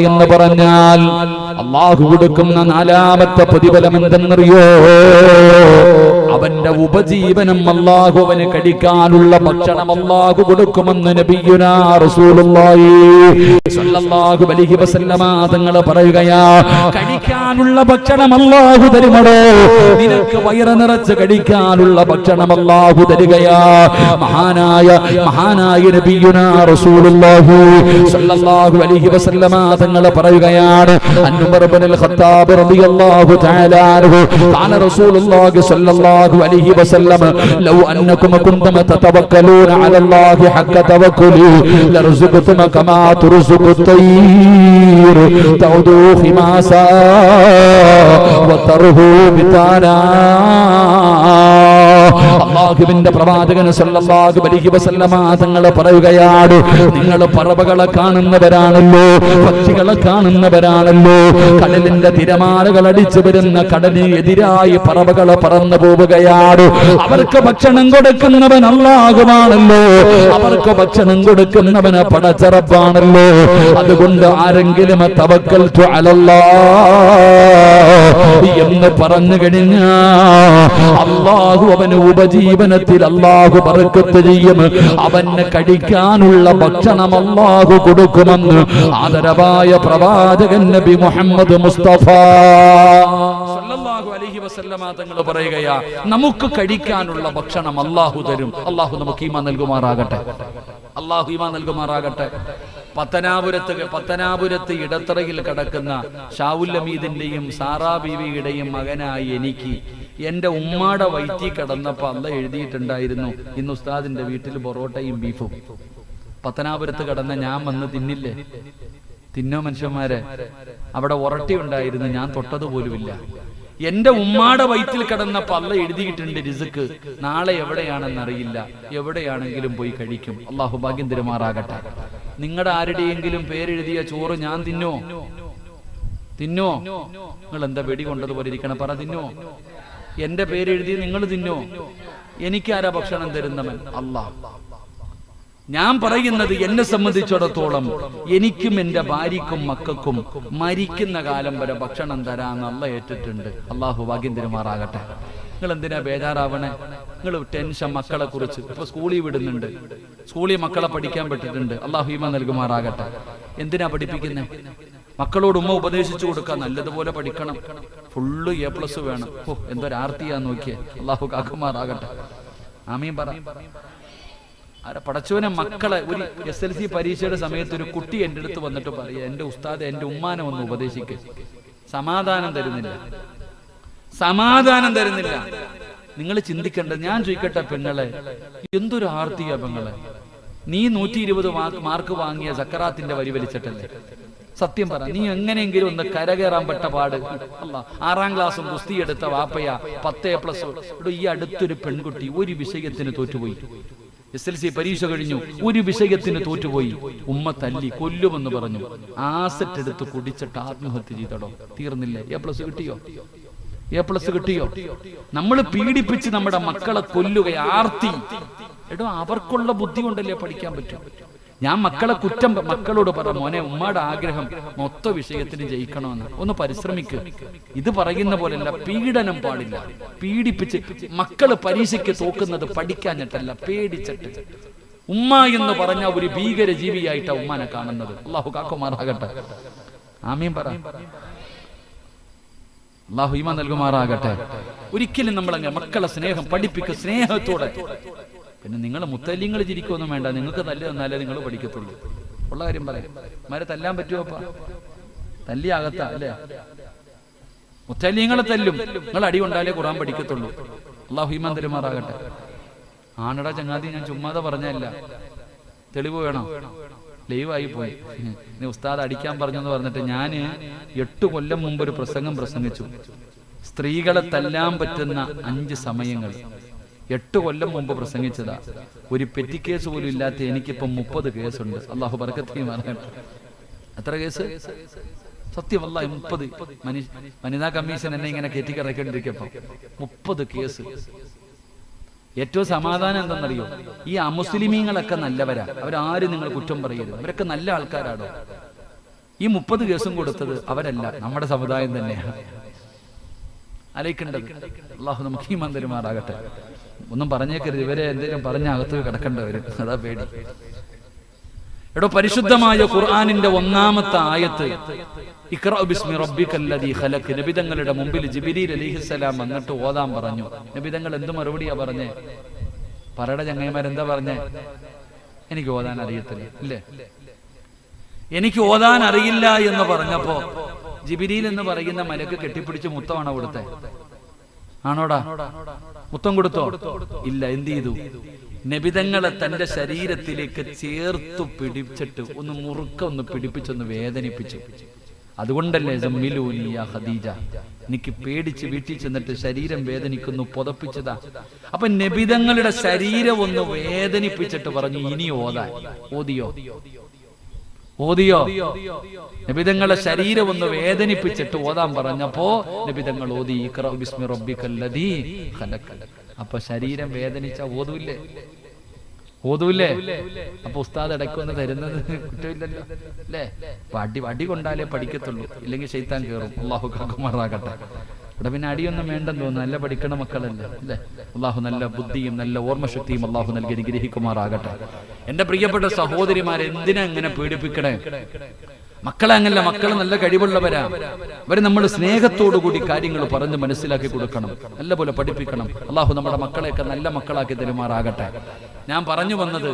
എന്ന് പറഞ്ഞാൽ അല്ലാഹു കൊടുക്കുന്ന നാലാമത്തെ പ്രതിഫലം എന്തെന്നറിയോ? അവന്റെ ഉപജീവനം അല്ലാഹു അവന് കഴിക്കാനുള്ള ഭക്ഷണം അല്ലാഹു കൊടുക്കുമെന്ന് നബിയുനാ റസൂലുള്ളാഹി സ്വല്ലല്ലാഹു അലൈഹി വസല്ലമ തങ്ങൾ പറയുകയാ. കഴിക്കാനുള്ള ഭക്ഷണം അല്ലാഹു തരുമടോ, നിനക്ക് വയറ് നിറച്ച് കഴിക്കാനുള്ള ഭക്ഷണം അല്ലാഹു തരികയാ. മഹാനായ നബിയുനാ റസൂലുള്ളാഹി സ്വല്ലല്ലാഹു അലൈഹി വസല്ലമ തങ്ങൾ പറയുകയാണ്, ഉമർ ഇബ്നുൽ ഖത്താബ് റളിയല്ലാഹു തആല അൻഹു ഖാല റസൂലുള്ളാഹി സ്വല്ലല്ലാഹു അലൈഹി വസല്ലം ലൗ അന്നകും കുൻതും തതവക്കലൂന അലല്ലാഹി ഹഖ തവക്കുലി ലർസുഖതും കമാ തുർസുഖുത് തയ്ർ തൗദു ഖിമാസാ വതർഹു ബിതാനാ. അല്ലാഹുവിന്റെ പ്രവാചകൻ സല്ലല്ലാഹു അലൈഹി വസല്ലമ തങ്ങൾ പറയുകയാണ്, നിങ്ങൾ പറവകളെ കാണുന്നവരാണല്ലോ, പക്ഷികളെ കാണുന്നവരാണല്ലോ. കടലിന്റെ തിരമാലകൾ അടിച്ചു വരുന്ന കടലിന് എതിരായി പറവകളെ പറന്നു പോവുകയാണ്. അവർക്ക് ഭക്ഷണം കൊടുക്കുന്നവൻ അല്ലാഹുവാണല്ലോ, അവർക്ക് ഭക്ഷണം കൊടുക്കുന്നവന് പടച്ചറപ്പാണല്ലോ. അതുകൊണ്ട് ആരെങ്കിലും തവക്കൽതു അലല്ലാഹ് എന്ന് പറഞ്ഞു കഴിഞ്ഞാൽ അല്ലാഹു അവന് ഉപജീവനത്തിൽ അല്ലാഹു ബർക്കത്ത് ചെയ്യും. അവന് കഴിക്കാനുള്ള ഭക്ഷണം അല്ലാഹു കൊടുക്കുമെന്ന് ആദരവായ പ്രവാചകൻ നബി മുഹമ്മദ് മുസ്തഫ സല്ലല്ലാഹു അലൈഹി വസല്ലമ തങ്ങൾ പറയുകയാ, നമുക്ക് കഴിക്കാനുള്ള ഭക്ഷണം അല്ലാഹു തരും. അല്ലാഹു നമുക്ക് ഈമാൻ നൽകുമാറാകട്ടെ, അല്ലാഹു ഈമാൻ നൽകുമാറാകട്ടെ. പത്തനാപുരത്ത് ഇടത്തറയിൽ കിടക്കുന്ന ഷാവുൽ അമീദിന്റെയും സാറാ ബീവിയുടെയും മകനായി എനിക്ക് എന്റെ ഉമ്മാടെ വയറ്റിൽ കിടന്നപ്പോ അല്ല എഴുതിയിട്ടുണ്ടായിരുന്നു, ഇന്ന് ഉസ്താദിന്റെ വീട്ടിൽ പൊറോട്ടയും ബീഫും. പത്തനാപുരത്ത് കിടന്ന ഞാൻ വന്ന് തിന്നില്ലേ? തിന്നോ മനുഷ്യന്മാരെ? അവിടെ ഉറട്ടി ഉണ്ടായിരുന്നു, ഞാൻ തൊട്ടതുപോലുമില്ല. എന്റെ ഉമ്മാടെ വയറ്റിൽ കിടന്നപ്പോ അല്ല എഴുതിയിട്ടുണ്ട് റിസ്ക്, നാളെ എവിടെയാണെന്നറിയില്ല, എവിടെയാണെങ്കിലും പോയി കഴിക്കും. അല്ലാഹു ഭാഗ്യം തരുമാറാകട്ടെ. നിങ്ങളുടെ ആരുടെയെങ്കിലും പേരെഴുതിയ ചോറ് ഞാൻ തിന്നോ? തിന്നോ? നിങ്ങൾ എന്താ വെടി കൊണ്ടതുപോലെ ഇരിക്കണം, പറ തിന്നോ? എന്റെ പേരെഴുതി നിങ്ങൾ തിന്നോ? എനിക്കാരാ ഭക്ഷണം തരുന്നവൻ? അല്ലാഹ്. ഞാൻ പറയുന്നത് എന്നെ സംബന്ധിച്ചിടത്തോളം എനിക്കും എന്റെ ഭാര്യക്കും മക്കൾക്കും മരിക്കുന്ന കാലം വരെ ഭക്ഷണം തരാന്ന് അല്ലാഹ് ഏറ്റിട്ടുണ്ട്. അല്ലാഹു ഭാഗ്യം തരുമാറാകട്ടെ. നിങ്ങൾ എന്തിനാ ബേജാറാവണേ? നിങ്ങൾ ടെൻഷൻ മക്കളെ കുറിച്ച്. ഇപ്പൊ സ്കൂളിൽ വിടുന്നുണ്ട്, സ്കൂളിൽ മക്കളെ പഠിക്കാൻ പറ്റിട്ടുണ്ട്. അല്ലാഹു ഈമാൻ നൽകുമാറാകട്ടെ. എന്തിനാ പഠിപ്പിക്കുന്നത്? മക്കളോട് ഉമ്മ ഉപദേശിച്ചു കൊടുക്കാൻ, നല്ലതുപോലെ പഠിക്കണം, ഫുള്ള് A+ വേണം. ഓ എന്തൊരാർത്തിയാ നോക്കിയേ. അല്ലാഹു കാക്കുമാറാകട്ടെ. ആമീൻ പറ. പടച്ചവനെ മക്കളെ ഒരു SLC പരീക്ഷയുടെ സമയത്ത് ഒരു കുട്ടി എൻ്റെ അടുത്ത് വന്നിട്ട് പറയാ, എന്റെ ഉസ്താദ് എന്റെ ഉമ്മാനെ ഒന്ന് ഉപദേശിക്കുക. സമാധാനം തരുന്നില്ല, സമാധാനം തരുന്നില്ല. നിങ്ങൾ ചിന്തിക്കേണ്ടത്, ഞാൻ ചോദിക്കട്ടെ പെങ്ങളെ, എന്തൊരു ആർത്തിയാ പെങ്ങളെ? നീ 120 മാർക്ക് വാങ്ങിയ സക്കറാത്തിന്റെ വരി വലിച്ചിട്ടല്ലേ? സത്യം പറ, നീ എങ്ങനെയെങ്കിലും ഒന്ന് കരകയറാൻ പെട്ട പാട്. അല്ല, 6ാം ക്ലാസ്സും കുസ്തി എടുത്ത വാപ്പയ 10 A+. ഈ അടുത്തൊരു പെൺകുട്ടി ഒരു വിഷയത്തിന് തോറ്റുപോയി. SLC പരീക്ഷ കഴിഞ്ഞു, ഒരു വിഷയത്തിന് തോറ്റുപോയി. ഉമ്മ തല്ലി കൊല്ലുമെന്ന് പറഞ്ഞു. ആസെറ്റ് എടുത്ത് കുടിച്ചിട്ട് ആത്മഹത്യ ചെയ്തടോ. തീർന്നില്ലേ? A+ കിട്ടിയോ? A+ കിട്ടിയോ? നമ്മൾ പീഡിപ്പിച്ച് നമ്മുടെ മക്കളെ കൊല്ലുക, ആർത്തി. എടോ, അവർക്കുള്ള ബുദ്ധി കൊണ്ടല്ലേ പഠിക്കാൻ പറ്റും. ഞാൻ മക്കളോട് പറ, മോനെ ഉമ്മയുടെ ആഗ്രഹം മൊത്ത വിഷയത്തിന് ജയിക്കണമെന്ന്, ഒന്ന് പരിശ്രമിക്ക്. ഇത് പറയുന്ന പോലെയല്ല, പീഡനം പാടില്ല. പീഡിപ്പിച്ച് മക്കള് പരീക്ഷയ്ക്ക് തോക്കുന്നത് പഠിക്കാഞ്ഞിട്ടല്ല, പേടിച്ചിട്ട്. ഉമ്മ എന്ന് പറഞ്ഞ ഒരു ഭീകര ജീവിയായിട്ടാ ഉമ്മാനെ കാണുന്നത്. അല്ലാഹു കാക്കുമാറാകട്ടെ. ആമീൻ പറ. അല്ലാഹു ഈമാൻ നൽകുമാറാകട്ടെ. ഒരിക്കലും നമ്മളങ്ങനെ മക്കളെ സ്നേഹം പഠിപ്പിക്കുക, സ്നേഹത്തോടെ. പിന്നെ നിങ്ങൾ മുത്തല്ലിങ്ങൾ ചിരിക്കൊന്നും വേണ്ട, നിങ്ങൾക്ക് തല്ലി തന്നാലേ നിങ്ങൾ പഠിക്കത്തുള്ളൂ. ഉള്ള കാര്യം പറയാം. മാരെ തല്ലാൻ പറ്റുമോപ്പാ? തല്ലി ആകത്താ അല്ലേ? മുത്തല്ലിങ്ങളെ തല്ലും, നിങ്ങൾ അടി കൊണ്ടാലേ ഖുർആൻ പഠിക്കത്തുള്ളൂ. അല്ലാഹു ഈമാൻ തരുമാറാകട്ടെ. ആണടാ ചങ്ങാതി, ഞാൻ ചുമ്മാതെ പറഞ്ഞല്ല, തെളിവ് വേണം. ലൈവായി പോയി. നീ ഉസ്താദ് അടിക്കാൻ പറഞ്ഞെന്ന് പറഞ്ഞിട്ട് ഞാൻ 8 കൊല്ലം മുമ്പ് ഒരു പ്രസംഗം പ്രസംഗിച്ചു. സ്ത്രീകളെ തല്ലാൻ പറ്റുന്ന 5 സമയങ്ങൾ. 8 കൊല്ലം മുമ്പ് പ്രസംഗിച്ചതാ. ഒരു പെറ്റി കേസ് പോലും ഇല്ലാത്ത എനിക്കിപ്പം 30 കേസുണ്ട്. അല്ലാഹു ബർക്കത്ത് ചെയ്യുമാറാകട്ടെ. എത്ര കേസ്? സത്യം വല്ലാഹി 30. വനിതാ കമ്മീഷൻ എന്നെ ഇങ്ങനെ കയറ്റിക്കിറക്കേണ്ടിരിക്കപ്പം 30 കേസ്. ഏറ്റവും സമാധാനം എന്തെന്നറിയോ? ഈ അമുസ്ലിമീങ്ങളൊക്കെ നല്ലവരാ, അവരാരും നിങ്ങൾ കുറ്റം പറയരുത്, അവരൊക്കെ നല്ല ആൾക്കാരാണോ? ഈ 30 കേസും കൊടുത്തത് അവരല്ല, നമ്മുടെ സമുദായം തന്നെയാണ്. ആലോചിക്കേണ്ടത്. അള്ളാഹു നമുക്ക് ഈമാൻ തരുമാറാകട്ടെ. ഒന്നും പറഞ്ഞേക്കരുത്, ഇവരെ എന്തെങ്കിലും പറഞ്ഞ അകത്ത് കിടക്കേണ്ടവരും, അതാ പേടി. എടോ, പരിശുദ്ധമായ ഖുർആനിന്റെ 1-ാമത്തെ ആയത്ത് ഇഖ്റഅ ബിസ്മി റബ്ബിക്കല്ലദീ ഖലഖ് നബി തങ്ങളുടെ മുമ്പിൽ ജിബ്രീൽ അലൈഹിസ്സലാം വന്നിട്ട് ഓതാൻ പറഞ്ഞു. നബി തങ്ങൾ എന്ത് മറുപടിയാ പറഞ്ഞേ? പറയുടെ ചങ്ങായിമാരെന്താ പറഞ്ഞേ? എനിക്ക് ഓതാൻ അറിയത്തില്ല, ഇല്ലേ? എനിക്ക് ഓതാൻ അറിയില്ല എന്ന് പറഞ്ഞപ്പോ ജിബ്രീൽ എന്ന് പറയുന്ന മലക്ക് കെട്ടിപ്പിടിച്ച് മുത്തമാണോ കൊടുത്തേ? ആണോടാ? മുത്തം കൊടുത്തോ? ഇല്ല. എന്ത് ചെയ്തു? നബിതങ്ങളെ തന്റെ ശരീരത്തിലേക്ക് ചേർത്തു പിടിച്ചിട്ട് ഒന്ന് മുറുക്കൊന്ന് പിടിപ്പിച്ചൊന്ന് വേദനിപ്പിച്ചു. അതുകൊണ്ടല്ലേ സമ്മിലൂനിയ ഖദീജ, എനിക്ക് പേടിച്ച് വീട്ടിൽ ചെന്നിട്ട് ശരീരം വേദനിക്കുന്നു, പുതപ്പിച്ചതാ. അപ്പൊ നബിതങ്ങളുടെ ശരീരം ഒന്ന് വേദനിപ്പിച്ചിട്ട് പറഞ്ഞു ഇനി ഓതാൻ. ഓതിയോ? നബിതങ്ങളുടെ ശരീരം ഒന്ന് വേദനിപ്പിച്ചിട്ട് ഓതാൻ പറഞ്ഞപ്പോ നബിതങ്ങൾ ഓതി ഇഖ്റഅ ബിസ്മി റബ്ബിക്കല്ലദീ ഖലഖ്. അപ്പൊ ശരീരം വേദനിച്ച ഓതൂല്ലേ? അപ്പൊ ഉസ്താദ് ഇടയ്ക്കൊന്ന് തരുന്നത് കുറ്റമില്ലല്ലോ, അല്ലേ? അടി കൊണ്ടാലേ പഠിക്കത്തുള്ളൂ, ഇല്ലെങ്കിൽ ശൈത്താൻ കയറും. അള്ളാഹു കാക്കുമാറാകട്ടെ. ഇവിടെ പിന്നെ അടിയൊന്നും വേണ്ടെന്ന് തോന്നുന്നു, നല്ല പഠിക്കണ മക്കളല്ലേ, അല്ലേ? അള്ളാഹു നല്ല ബുദ്ധിയും നല്ല ഓർമ്മശക്തിയും അള്ളാഹു നൽകി അനുഗ്രഹിക്കുമാറാകട്ടെ. എന്റെ പ്രിയപ്പെട്ട സഹോദരിമാരെ, എന്തിനാ ഇങ്ങനെ പീഡിപ്പിക്കണേ? മക്കളെ അങ്ങനല്ല, മക്കൾ നല്ല കഴിവുള്ളവരാ. അവരെ നമ്മൾ സ്നേഹത്തോടുകൂടി കാര്യങ്ങൾ പറഞ്ഞ് മനസ്സിലാക്കി കൊടുക്കണം, നല്ലപോലെ പഠിപ്പിക്കണം. അള്ളാഹു നമ്മുടെ മക്കളെയൊക്കെ നല്ല മക്കളാക്കി തരുമാറാകട്ടെ. ഞാൻ പറഞ്ഞു വന്നത്,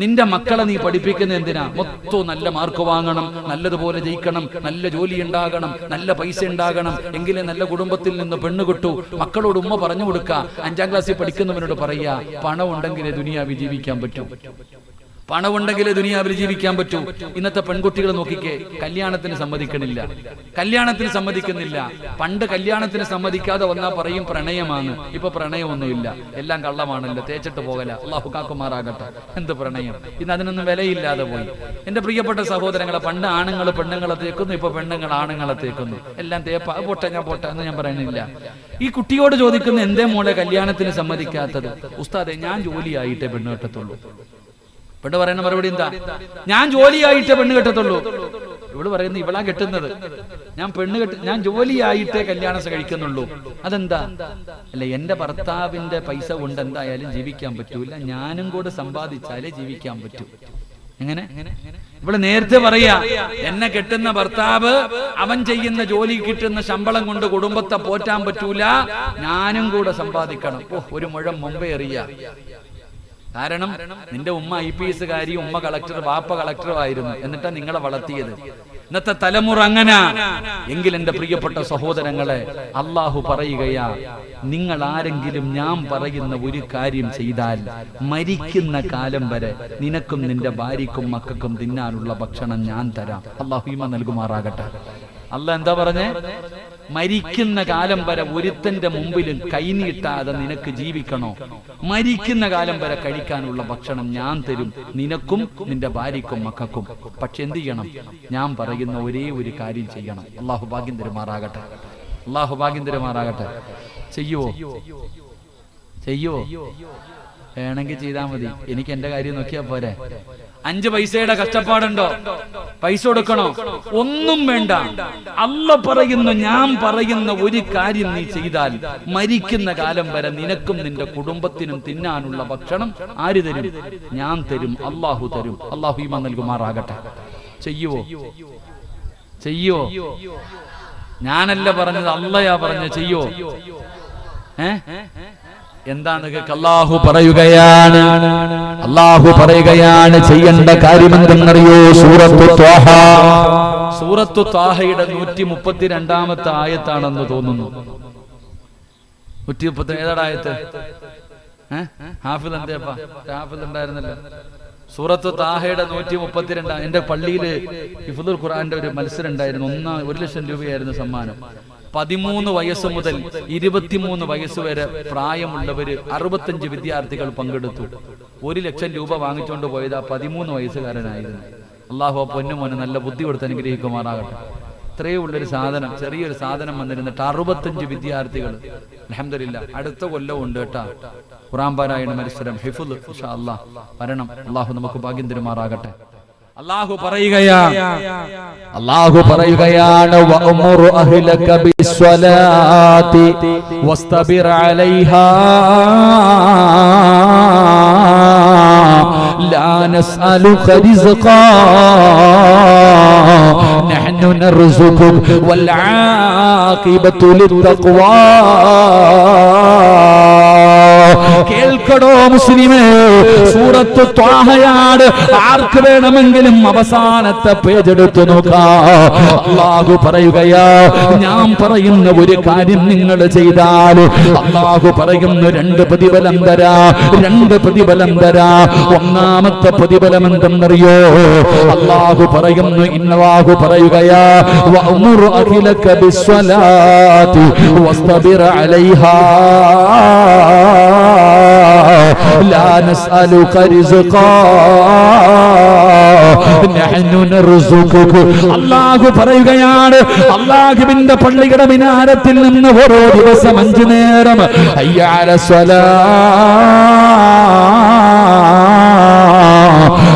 നിന്റെ മക്കളെ നീ പഠിപ്പിക്കുന്ന എന്തിനാ? മൊത്തം നല്ല മാർക്ക് വാങ്ങണം, നല്ലതുപോലെ ജയിക്കണം, നല്ല ജോലി ഉണ്ടാകണം, നല്ല പൈസ ഉണ്ടാകണം, എങ്കിലേ നല്ല കുടുംബത്തിൽ നിന്ന് പെണ്ണ് കിട്ടൂ. മക്കളോട് ഉമ്മ പറഞ്ഞു കൊടുക്കുക, 5ാം ക്ലാസ്സിൽ പഠിക്കുന്നവനോട് പറയുക, പണം ഉണ്ടെങ്കിലേ ദുനിയാവിൽ ജീവിക്കാൻ പറ്റൂ. പണമുണ്ടെങ്കിലേ ദുനിയാവിൽ ജീവിക്കാൻ പറ്റൂ. ഇന്നത്തെ പെൺകുട്ടികൾ നോക്കിക്കേ, കല്യാണത്തിന് സമ്മതിക്കുന്നില്ല. പണ്ട് കല്യാണത്തിന് സമ്മതിക്കാതെ വന്നാ പറയും പ്രണയമാണ്. ഇപ്പൊ പ്രണയമൊന്നുമില്ല, എല്ലാം കള്ളമാണല്ലോ, തേച്ചിട്ട് പോകല. അള്ളാഹു കാക്കുമാറാകട്ടെ. എന്ത് പ്രണയം? ഇന്ന് അതിനൊന്നും വിലയില്ലാതെ പോയി. എന്റെ പ്രിയപ്പെട്ട സഹോദരങ്ങളെ, പണ്ട് ആണുങ്ങൾ പെണ്ണുങ്ങളെ തേക്കുന്നു, ഇപ്പൊ പെണ്ണുങ്ങൾ ആണുങ്ങളെ തേക്കുന്നു. എല്ലാം തേപ്പ. പോട്ടെ എന്ന് ഞാൻ പറയുന്നില്ല. ഈ കുട്ടിയോട് ചോദിക്കുന്ന, എന്തേ മോളെ കല്യാണത്തിന് സമ്മതിക്കാത്തത്? ഉസ്താദെ, ഞാൻ ജോലിയായിട്ടേ പെണ്ണ് കെട്ടത്തുള്ളൂ. പെണ്ണ് പറയുന്ന മറുപടി എന്താ? ഞാൻ ജോലിയായിട്ടേ പെണ്ണ് കെട്ടത്തുള്ളൂ. ഇവള് പറയുന്നത്, ഇവളാ കെട്ടുന്നത്, ഞാൻ ജോലിയായിട്ടേ കല്യാണം കഴിക്കുന്നുള്ളൂ. അതെന്താ? അല്ല, എന്റെ ഭർത്താവിന്റെ പൈസ കൊണ്ട് എന്തായാലും ജീവിക്കാൻ പറ്റൂല, ഞാനും കൂടെ സമ്പാദിച്ചാലേ ജീവിക്കാൻ പറ്റൂ. എങ്ങനെ? ഇവിടെ നേരത്തെ പറയാ, എന്നെ കെട്ടുന്ന ഭർത്താവ് അവൻ ചെയ്യുന്ന ജോലി കിട്ടുന്ന ശമ്പളം കൊണ്ട് കുടുംബത്തെ പോറ്റാൻ പറ്റൂല, ഞാനും കൂടെ സമ്പാദിക്കണം. ഒരു മുഴം മുമ്പേ എറിയ. കാരണം നിന്റെ ഉമ്മ IPS കാരി, ഉമ്മ കളക്ടർ, വാപ്പ കളക്ടറും ആയിരുന്നു, എന്നിട്ടാ നിങ്ങളെ വളർത്തിയത്. ഇന്നത്തെ തലമുറ അങ്ങനെ. എങ്കിൽ എന്റെ പ്രിയപ്പെട്ട സഹോദരങ്ങളെ, അള്ളാഹു പറയുകയാ, നിങ്ങൾ ആരെങ്കിലും ഞാൻ പറയുന്ന ഒരു കാര്യം ചെയ്താൽ മരിക്കുന്ന കാലം വരെ നിനക്കും നിന്റെ ഭാര്യക്കും മക്കൾക്കും തിന്നാനുള്ള ഭക്ഷണം ഞാൻ തരാം. അള്ളാഹു ഈമാൻ നൽകുമാറാകട്ടെ. അള്ളാഹ് എന്താ പറഞ്ഞേ? മരിക്കുന്ന കാലം വരെ ഒരുത്തന്റെ മുമ്പിലും കൈനീട്ടാതെ നിനക്ക് ജീവിക്കണോ? മരിക്കുന്ന കാലം വരെ കഴിക്കാനുള്ള ഭക്ഷണം ഞാൻ തരും, നിനക്കും നിന്റെ ഭാര്യക്കും മക്കൾക്കും. പക്ഷെ എന്ത് ചെയ്യണം? ഞാൻ പറയുന്ന ഒരേ ഒരു കാര്യം ചെയ്യണം. അള്ളാഹു ഭാഗ്യം തരുമാറാകട്ടെ. ചെയ്യുവോ? വേണമെങ്കിൽ ചെയ്താൽ മതി, എനിക്ക് എന്റെ കാര്യം നോക്കിയാ പോരെ. 5 പൈസയുടെ കഷ്ടപ്പാടുണ്ടോ? പൈസ കൊടുക്കണോ? ഒന്നും വേണ്ട. അല്ലാഹ് പറയുന്നു, ഞാൻ പറയുന്ന ഒരു കാര്യം നീ ചെയ്താൽ മരിക്കുന്ന കാലം വരെ നിനക്കും നിന്റെ കുടുംബത്തിനും തിന്നാനുള്ള ഭക്ഷണം ആര് തരും? ഞാൻ തരും, അള്ളാഹു തരും. അള്ളാഹു ഈമാൻ നൽകുമാറാകട്ടെ. ചെയ്യുവോ? ഞാനല്ല പറഞ്ഞത്, അള്ളയാ പറഞ്ഞ. ചെയ്യോ? എന്താണ്? അല്ലാഹു പറയുകയാണ് ചെയ്യേണ്ട കാര്യം എന്തെന്നറിയോ? സൂറത്തു ത്വാഹയുടെ 132-ാമത്തെ ആയത്താണെന്ന് തോന്നുന്നു. 130 ഏതാ ആയത്ത്? ഹാഫിദ് എന്തേപ്പാ? ഹാഫിദ് ഉണ്ടായിരുന്നല്ലോ. സൂറത്തു താഹയുടെ 132. എന്റെ പള്ളിയില് ഹിഫ്ദുൽ ഖുർആന്റെ ഒരു മത്സരം ഉണ്ടായിരുന്നു. 1,00,000 രൂപയായിരുന്നു സമ്മാനം. 13 വയസ്സ് മുതൽ 23 വയസ്സ് വരെ പ്രായമുള്ളവര് 65 വിദ്യാർത്ഥികൾ പങ്കെടുത്തു. 1,00,000 രൂപ വാങ്ങിച്ചുകൊണ്ട് പോയത് ആ 13 വയസ്സുകാരനായിരുന്നു. അള്ളാഹു പൊന്നുമോനെ നല്ല ബുദ്ധി കൊടുത്ത് അനുഗ്രഹിക്കുമാറാകട്ടെ. ഇത്രയേ ഉള്ളൊരു സാധനം, ചെറിയൊരു സാധനം വന്നിരുന്നിട്ട് 65 വിദ്യാർത്ഥികൾ. അൽഹംദുലില്ലാ, അടുത്ത കൊല്ലവും ഉണ്ട് കേട്ടാ ഖുർആൻ പാരായണ മത്സരം. ഹിഫ്ദ് ഇൻഷാ അല്ലാഹ് വരണം. അള്ളാഹു നമുക്ക് ഭാഗ്യം തരുമാറാകട്ടെ. അല്ലാഹു പറയുകയാണ് വഅ്മുറു അഹ്ലക ബിസ്സലാത്തി വസ്തബിർ അലൈഹാ ലാ നസ്അലുക റിസ്ഖാ നഹ്നു നർസുഖുക വൽ ആഖിബത്തു ലിത്തഖ്വാ. കേൾക്കടോ മുസ്ലിമേ, സൂറത്ത് ത്വാഹയാണ്. ആർക്ക് വേണമെങ്കിലും അവസാനത്തെ പേജ് എടുത്തു നോക്കാം. അല്ലാഹു പറയുകയാ, ഞാൻ പറയുന്ന ഒരു കാര്യം നിങ്ങൾ ചെയ്താൽ അല്ലാഹു പറയുന്നു രണ്ട് പ്രതിഫലം തരാ. ഒന്നാമത്തെ പ്രതിഫലം എന്തെന്നറിയോ? അല്ലാഹു പറയുന്നു, ഇന്നല്ലാഹു പറയുകയാ വഅ്മുറു അഹ്ലക ബിസ്സലാത്തി വസ്തബിർ അലൈഹാ ലാ നസ്അലുക റിസ്ഖാ നഹ്നു നർസുഖുക. അല്ലാഹു പറയുകയാണ്, അല്ലാഹുവിന്റെ പള്ളിയുടെ മിനാരത്തിൽ നിന്ന് ഓരോ ദിവസം 5 നേരം ഹയ്യ അലസ് സ്വലാഹ്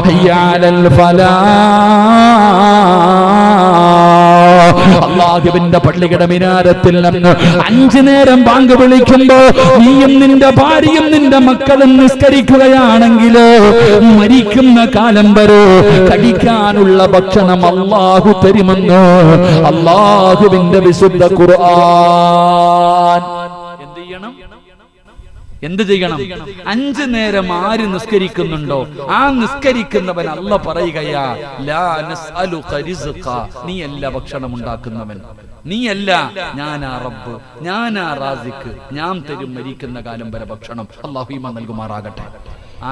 ഹയ്യ അലൽ ഫലാഹ്, അല്ലാഹുവിന്റെ പള്ളിയുടെ മിനാരത്തിൽ നിന്ന് 5 നേരം ബാങ്ക് വിളിക്കുമ്പോ നീയും നിന്റെ ഭാര്യയും നിന്റെ മക്കളും നിസ്കരിക്കുകയാണെങ്കിൽ മരിക്കുന്ന കാലം വരെ കഴിക്കാനുള്ള ഭക്ഷണം അല്ലാഹു തരുമെന്ന് അല്ലാഹുവിന്റെ വിശുദ്ധ ഖുർആൻ. എന്ത് ചെയ്യണം? 5 നേരം ആര് നിസ്കരിക്കുന്നുണ്ടോ ആ നിസ്കരിക്കുന്നവൻ അല്ല പറയുകയാ ലാ നസ്അലുക റിസ്ഖാ, നീയല്ല ഭക്ഷണം ഉണ്ടാക്കുന്നവൻ, നീയല്ല, ഞാനാ റബ്ബ്, ഞാനാ റാസിഖ്, ഞാൻ തരും മരിക്കുന്ന കാലം വരെ ഭക്ഷണം. അല്ലാഹു ഈമാൻ നൽകുമാറാകട്ടെ.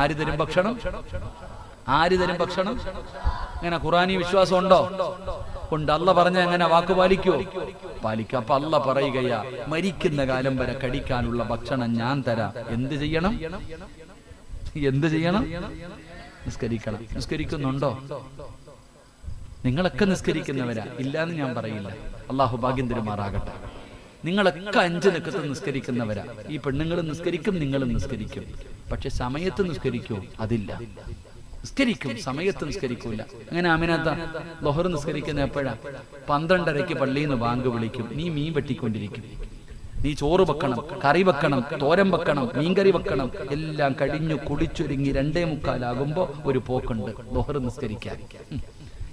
ആര് തരും ഭക്ഷണം? അങ്ങനെ ഖുർആനി വിശ്വാസം ഉണ്ടോ? ഉണ്ട്. അല്ല പറഞ്ഞ എങ്ങനെ വാക്ക് പാലിക്കോ? പാലിക്കും. അപ്പൊ അല്ല പറയുകയാ മരിക്കുന്ന കാലം വരെ കഴിക്കാനുള്ള ഭക്ഷണം ഞാൻ തരാം. എന്ത് ചെയ്യണം? നിസ്കരിക്കണം. നിസ്കരിക്കുന്നുണ്ടോ? നിങ്ങളൊക്കെ നിസ്കരിക്കുന്നവരാ, ഇല്ലാന്ന് ഞാൻ പറയില്ല. അല്ലാഹു ഭാഗ്യം തരുമാറാകട്ടെ. നിങ്ങളൊക്കെ 5 നിക്കത്ത് നിസ്കരിക്കുന്നവരാ. ഈ പെണ്ണുങ്ങളും നിസ്കരിക്കും, നിങ്ങളും നിസ്കരിക്കും. പക്ഷെ സമയത്ത് നിസ്കരിക്കൂ? അതില്ല. നിസ്കരിക്കും, സമയത്ത് നിസ്കരിക്കൂല. അങ്ങനെ ആമിനാത്ത ളുഹർ നിസ്കരിക്കുന്ന എപ്പോഴാ? 12:30 പള്ളിയിൽ നിന്ന് ബാങ്ക് വിളിക്കും. നീ മീൻ വെട്ടിക്കൊണ്ടിരിക്കും. നീ ചോറ് വെക്കണം, കറി വെക്കണം, തോരൻ വെക്കണം, മീൻകറി വെക്കണം. എല്ലാം കഴിഞ്ഞു കുടിച്ചൊരുങ്ങി 2:45 ഒരു പോക്കുണ്ട് ളുഹർ നിസ്കരിക്കാൻ.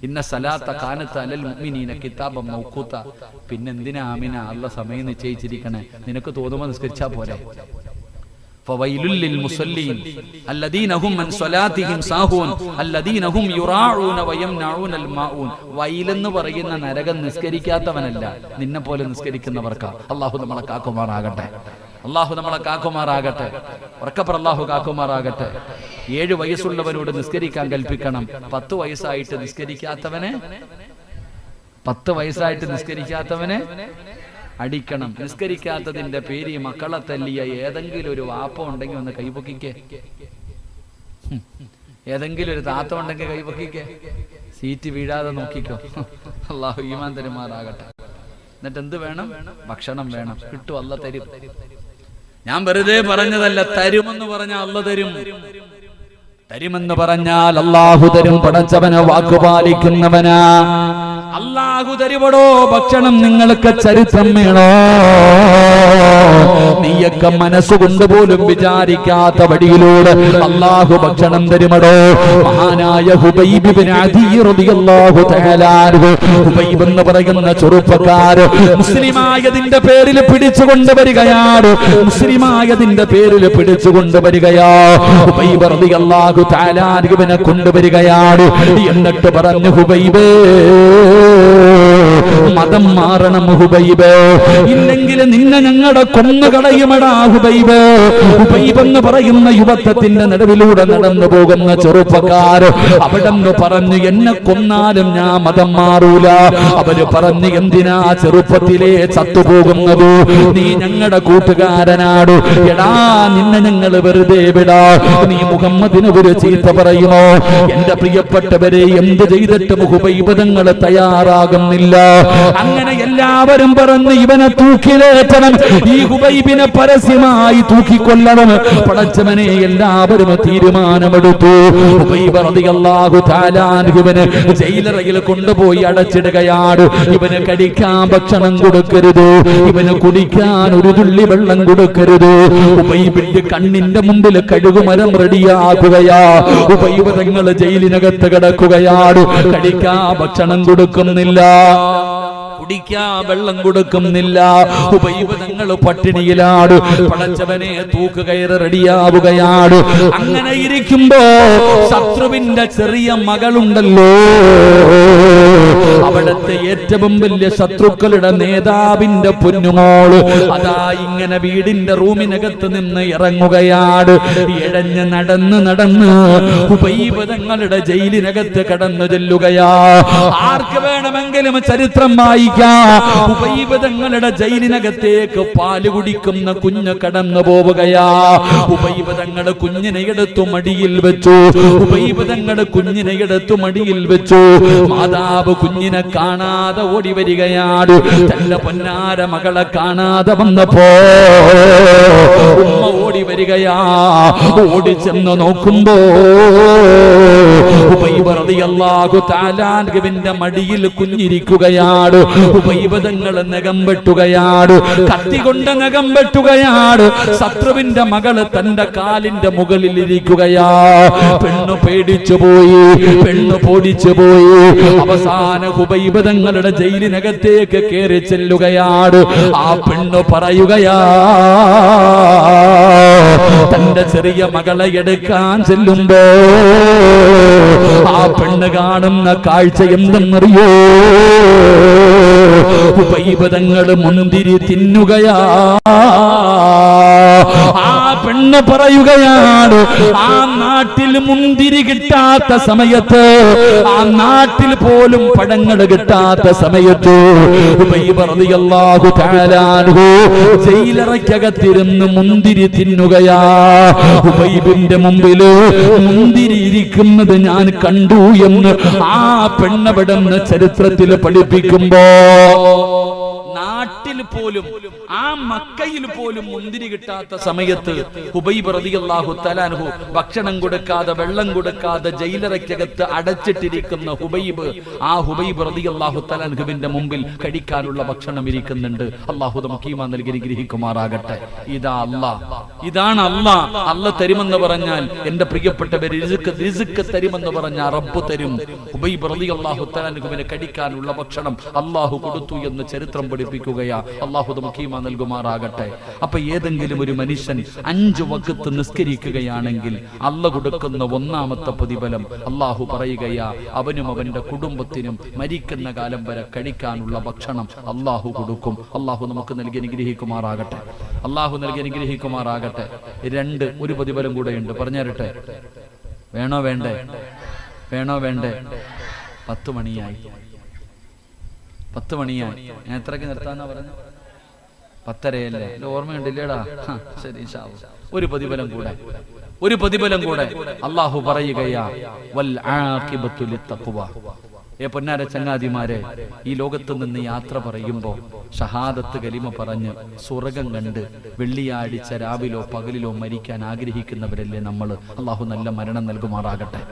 ഇന്ന സലാത്ത കാനത്ത് അലൽ മുഅ്മിനീന കിതാബൻ മൗഖൂത. പിന്നെന്തിനാ ആമിന അല്ല സമയം നിശ്ചയിച്ചിരിക്കണേ? നിനക്ക് തോന്നുമ്പോൾ നിസ്കരിച്ചാ പോരെ? ഫവൈലുൽ ലിൽ മുസല്ലീൻ അല്ലദീന ഹും അൻ സ്വലാത്തിഹിം സാഹൂൻ അല്ലദീന ഹും യുറാഊന വയംനഊനൽ മാഊൻ. വൈലെന്ന് പറയുന്ന നരകം നിസ്കരിക്കാത്തവനല്ല, നിന്നെ പോലെ നിസ്കരിക്കുന്നവർക്കാ. അല്ലാഹു നമ്മളെ കാക്കുമാറാകട്ടെ. ഉറക്കപ്പുറ അല്ലാഹു കാക്കുമാറാകട്ടെ. 7 വയസ്സുള്ളവരോട് നിസ്കരിക്കാൻ കൽപ്പിക്കണം. 10 വയസ്സായിട്ട് നിസ്കരിക്കാത്തവനെ അടിക്കണം. നിസ്കരിക്കാത്തതിന്റെ പേര് മക്കളെ തല്ലിയ ഏതെങ്കിലും ഒരു വാപ്പ ഉണ്ടെങ്കിൽ ഒന്ന് കൈപൊക്കിക്കേ. ഏതെങ്കിലും ഒരു താത്ത ഉണ്ടെങ്കിൽ കൈപൊക്കിക്കേ. സീറ്റ് വീഴാതെ നോക്കിക്കോ. അല്ലാഹു ഈമാൻ തരുമാറാകട്ടെ. എന്നിട്ട് എന്ത് വേണം? ഭക്ഷണം വേണം. കിട്ടും, അല്ല തരും. ഞാൻ വെറുതെ പറഞ്ഞതല്ല. തരുമെന്ന് പറഞ്ഞാൽ അല്ല തരും. തരുമെന്ന് പറഞ്ഞാൽ അല്ലാഹു തരും. പടച്ചവനെ വാക്കുപാലിക്കുന്നവനാ. അല്ലാഹു തരുവടോ ഭക്ഷണം. നിങ്ങൾക്ക് ചരിത്രം വേണോ? നീയൊക്കെ മനസ്സുകൊണ്ട് പോലും വിചാരിക്കാത്ത വഴിയിലൂടെ അല്ലാഹു ഭക്ഷണം തരുമടോ. മഹാനായ ഹുബൈബ് ഇബ്നു അദി റളിയല്ലാഹു തആല അൻഹു, ഹുബൈബ് എന്ന് പറയുന്ന ചെറുപ്പക്കാരൻ മുസ്ലിമായതിന്റെ പേരിൽ പിടിച്ചുകൊണ്ട് വരികയാണ്. ഹുബൈബ് റളിയല്ലാഹു തആല അൻഹുവിനെ കൊണ്ടുവരികയാണ്. എന്നിട്ട് പറഞ്ഞു, ഹുബൈബേ മതം മാറണം ഹുബൈബ്, ഇല്ലെങ്കിൽ നിന്നെ ഞങ്ങളുടെ കൊന്നുകളയുമടാ ഹുബൈബ്. ഹുബൈബ് എന്ന് പറയുന്ന യുവത്വത്തിന്റെ നടുവിലൂടെ നടന്നു പോകുന്ന ചെറുപ്പക്കാർ അവിടെ പറഞ്ഞു, എന്നെ കൊന്നാലും ഞാൻ മതം മാറൂല. അവര് പറഞ്ഞു, എന്തിനാ ചെറുപ്പത്തിലെ ചത്തുപോകുന്നത്? നീ ഞങ്ങളുടെ കൂട്ടുകാരനാണ്. എടാ, നിന്നെ ഞങ്ങൾ വെറുതെ വിടാ. നീ മുഹമ്മദിന് ഒരു ചീത്ത പറയുമോ? എന്റെ പ്രിയപ്പെട്ടവരെ, എന്ത് ചെയ്തിട്ടും ഹുബൈബ് തങ്ങൾ തയ്യാറാകുന്നില്ല. അങ്ങനെ എല്ലാവരും പറഞ്ഞ് ഇവനെ തൂക്കിലേറ്റണം, ഈ ഹുബൈബിനെ പരസ്യമായി തൂക്കിക്കൊല്ലണം. പടച്ചവനെ എല്ലാവരും തീരുമാനമെടുത്തു. ഹുബൈബ് റളിയല്ലാഹു തആല ഇവന് ജയിലറയിൽ കൊണ്ടുപോയി അടച്ചിടുകയാണ്. ഇവന് കഴിക്കാൻ ഭക്ഷണം കൊടുക്കരുത്, ഇവന് കുടിക്കാൻ ഒരു തുള്ളി വെള്ളം കൊടുക്കരുത്. ഹുബൈബിന്റെ കണ്ണിന്റെ മുമ്പിൽ കഴുകുമരം റെഡിയാക്കുകയാ. ഹുബൈബ് തങ്ങൾ ജയിലിനകത്ത് കിടക്കുകയാണ്. കഴിക്കാൻ ഭക്ഷണം കൊടുക്കുന്നില്ല, കുടിക്കാ വെള്ളം കൊടുക്കുന്നില്ല. ഹുബൈബ് തങ്ങൾ പട്ടിണിയിലാണ്. പടച്ചവനെ തൂക്കുകയറ് റെഡിയാവുകയാണ്. അങ്ങനെ ഇരിക്കുമ്പോ ശത്രുവിന്റെ ചെറിയ മകളുണ്ടല്ലോ, അവിടത്തെ ഏറ്റവും വലിയ ശത്രുക്കളുടെ നേതാവിന്റെ പൊന്നുമോള് അതാ ഇങ്ങനെ വീടിന്റെ റൂമിനകത്ത് നിന്ന് ഇറങ്ങുകയാണ്. ഇഴഞ്ഞ് നടന്ന് ഹുബൈബ് തങ്ങളുടെ ജയിലിനകത്ത് കടന്നു ചെല്ലുകയാ. ആർക്ക് വേണമെങ്കിലും ചരിത്രം വായിക്കാം. ഹുബൈബ് തങ്ങളുടെ ജയിലിനകത്തേക്ക് പാല് കുടിക്കുന്ന കുഞ്ഞ് കടന്നു പോവുകയാ. ഹുബൈബ് തങ്ങളുടെ കുഞ്ഞിനെ എടുത്തു മടിയിൽ വെച്ചു. ഹുബൈബ് തങ്ങളുടെ കുഞ്ഞിനെ എടുത്തു മടിയിൽ വെച്ചു. മാതാവ് കുഞ്ഞിനെ കാണാതെ ഓടി വരികയാണ്. തന്റെ പൊന്നാര മകളെ കാണാതെ വന്നപ്പോ ഉമ്മ ഓടി വരികയാ. ഓടി ചെന്ന് നോക്കുമ്പോ ഹുബൈബ് റളിയല്ലാഹു തആല അൻഹുവിന്റെ മടിയിൽ കുഞ്ഞിരിക്കുകയാണ്. ഹുബൈബ് തങ്ങൾ നഖം വെട്ടുകയാണ്, കത്തി കൊണ്ട് നഖം വെട്ടുകയാണ്. ശത്രുവിന്റെ മകള് തന്റെ കാലിന്റെ മുകളിൽ ഇരിക്കുകയാ. പെണ്ണ് പേടിച്ചു പോയി, പെണ്ണ് പൊടിച്ചു പോയി. അവസാന ഹുബൈബ് തങ്ങളുടെ ജയിലിനകത്തേക്ക് കയറി ചെല്ലുകയാണ്. ആ പെണ്ണ് പറയുകയാ, തന്റെ ചെറിയ മകളെ എടുക്കാൻ ചെല്ലുമ്പോ ആ പെണ്ണ് കാണുന്ന കാഴ്ച എന്തെന്നറിയോ? ഹുബൈബ് തങ്ങൾ മുന്തിരി തിന്നുകയാ. ആ പെണ്ണ് പറയുകയാണ്, ആ നാട്ടിൽ മുന്തിരി കിട്ടാത്ത സമയത്ത്, ആ നാട്ടിൽ പോലും പഴങ്ങൾ കിട്ടാത്ത സമയത്ത് ഹുബൈബ് റളിയല്ലാഹു തആല അൻഹു ജയിലറയ്ക്കകത്തിരുന്ന് മുന്തിരി തിന്നുകയാ. ഹുബൈബിന്റെ മുമ്പിൽ മുന്തിരി ഇരിക്കുന്നത് ഞാൻ കണ്ടു എന്ന് ആ പെണ്ണവിടുന്ന് ചരിത്രത്തിൽ പഠിപ്പിക്കുമ്പോ നാട്ടിൽ പോലും, ആ മക്കയിൽ പോലും മുന്തിരി കിട്ടാത്ത സമയത്ത് ഹുബൈബ് റളിയല്ലാഹു തആല അൻഹു ഭക്ഷണം കൊടുക്കാതെ വെള്ളം കൊടുക്കാതെ ജയിലറയ്ക്കകത്ത് അടച്ചിട്ടിരിക്കുന്ന ഹുബൈബ്, ആ ഹുബൈബ് റളിയല്ലാഹു തആല അൻഹുവിന്റെ മുമ്പിൽ കഴിക്കാനുള്ള ഭക്ഷണം ഇരിക്കുന്നുണ്ട്. അല്ലാഹു നമുക്ക് ഈമാൻ നൽകി അനുഗ്രഹിക്കുമാറാകട്ടെ. ഇതാ അല്ലാഹ്, ഇതാണ് അല്ലാഹ്. അല്ലാഹ് തരുമെന്ന് പറഞ്ഞാൽ എന്റെ പ്രിയപ്പെട്ടവർ റിസ്ക് തരുമെന്ന് പറഞ്ഞാൽ റബ്ബ് തരും. ഹുബൈബ് റളിയല്ലാഹു തആല അൻഹുവിന് കഴിക്കാനുള്ള ഭക്ഷണം അല്ലാഹു കൊടുത്തു എന്ന് ചരിത്രം പഠിപ്പിക്കുകയാ. അല്ലാഹു നമുക്ക് ഈമാൻ നൽകുമാറാകട്ടെ. അപ്പൊ ഏതെങ്കിലും ഒരു മനുഷ്യൻ 5 വഖത്ത് നിസ്കരിക്കുകയാണെങ്കിൽ അല്ലാഹു കൊടുക്കുന്ന ഒന്നാമത്തെ പ്രതിഫലം അല്ലാഹു പറയുകയാ, അവനും അവന്റെ കുടുംബത്തിനും മരിക്കുന്ന കാലം വരെ കഴിക്കാനുള്ള ഭക്ഷണം അല്ലാഹു കൊടുക്കും. അല്ലാഹു നമുക്ക് നൽകി അനുഗ്രഹിക്കുമാറാകട്ടെ. അല്ലാഹു നൽകി അനുഗ്രഹിക്കുമാറാകട്ടെ. 2 ഒരു പ്രതിഫലം കൂടെയുണ്ട്, പറഞ്ഞുതരട്ടെ? വേണോ വേണ്ടേ? വേണോ വേണ്ടേ? 10 മണിയായി. 10 മണിയായി. ഞാൻ എത്രയ്ക്ക് നിർത്താന്നാ പറഞ്ഞു? 10:30 ഓർമ്മയുണ്ടില്ലേടാ? ശരി, ഒരു പ്രതിഫലം കൂടെ, ഒരു പ്രതിഫലം കൂടെ. അല്ലാഹു പറയുകയാ, വൽ ആഖിബത്തു ലിത്തഖ്വ. പൊന്നാര ചങ്ങാതിമാരെ, ഈ ലോകത്ത് നിന്ന് യാത്ര പറയുമ്പോ ഷഹാദത്ത് കലിമ പറഞ്ഞ് സ്വർഗം കണ്ട് വെള്ളിയാഴ്ച രാവിലോ പകലിലോ മരിക്കാൻ ആഗ്രഹിക്കുന്നവരല്ലേ നമ്മൾ? അല്ലാഹു നല്ല മരണം നൽകുമാറാകട്ടെ.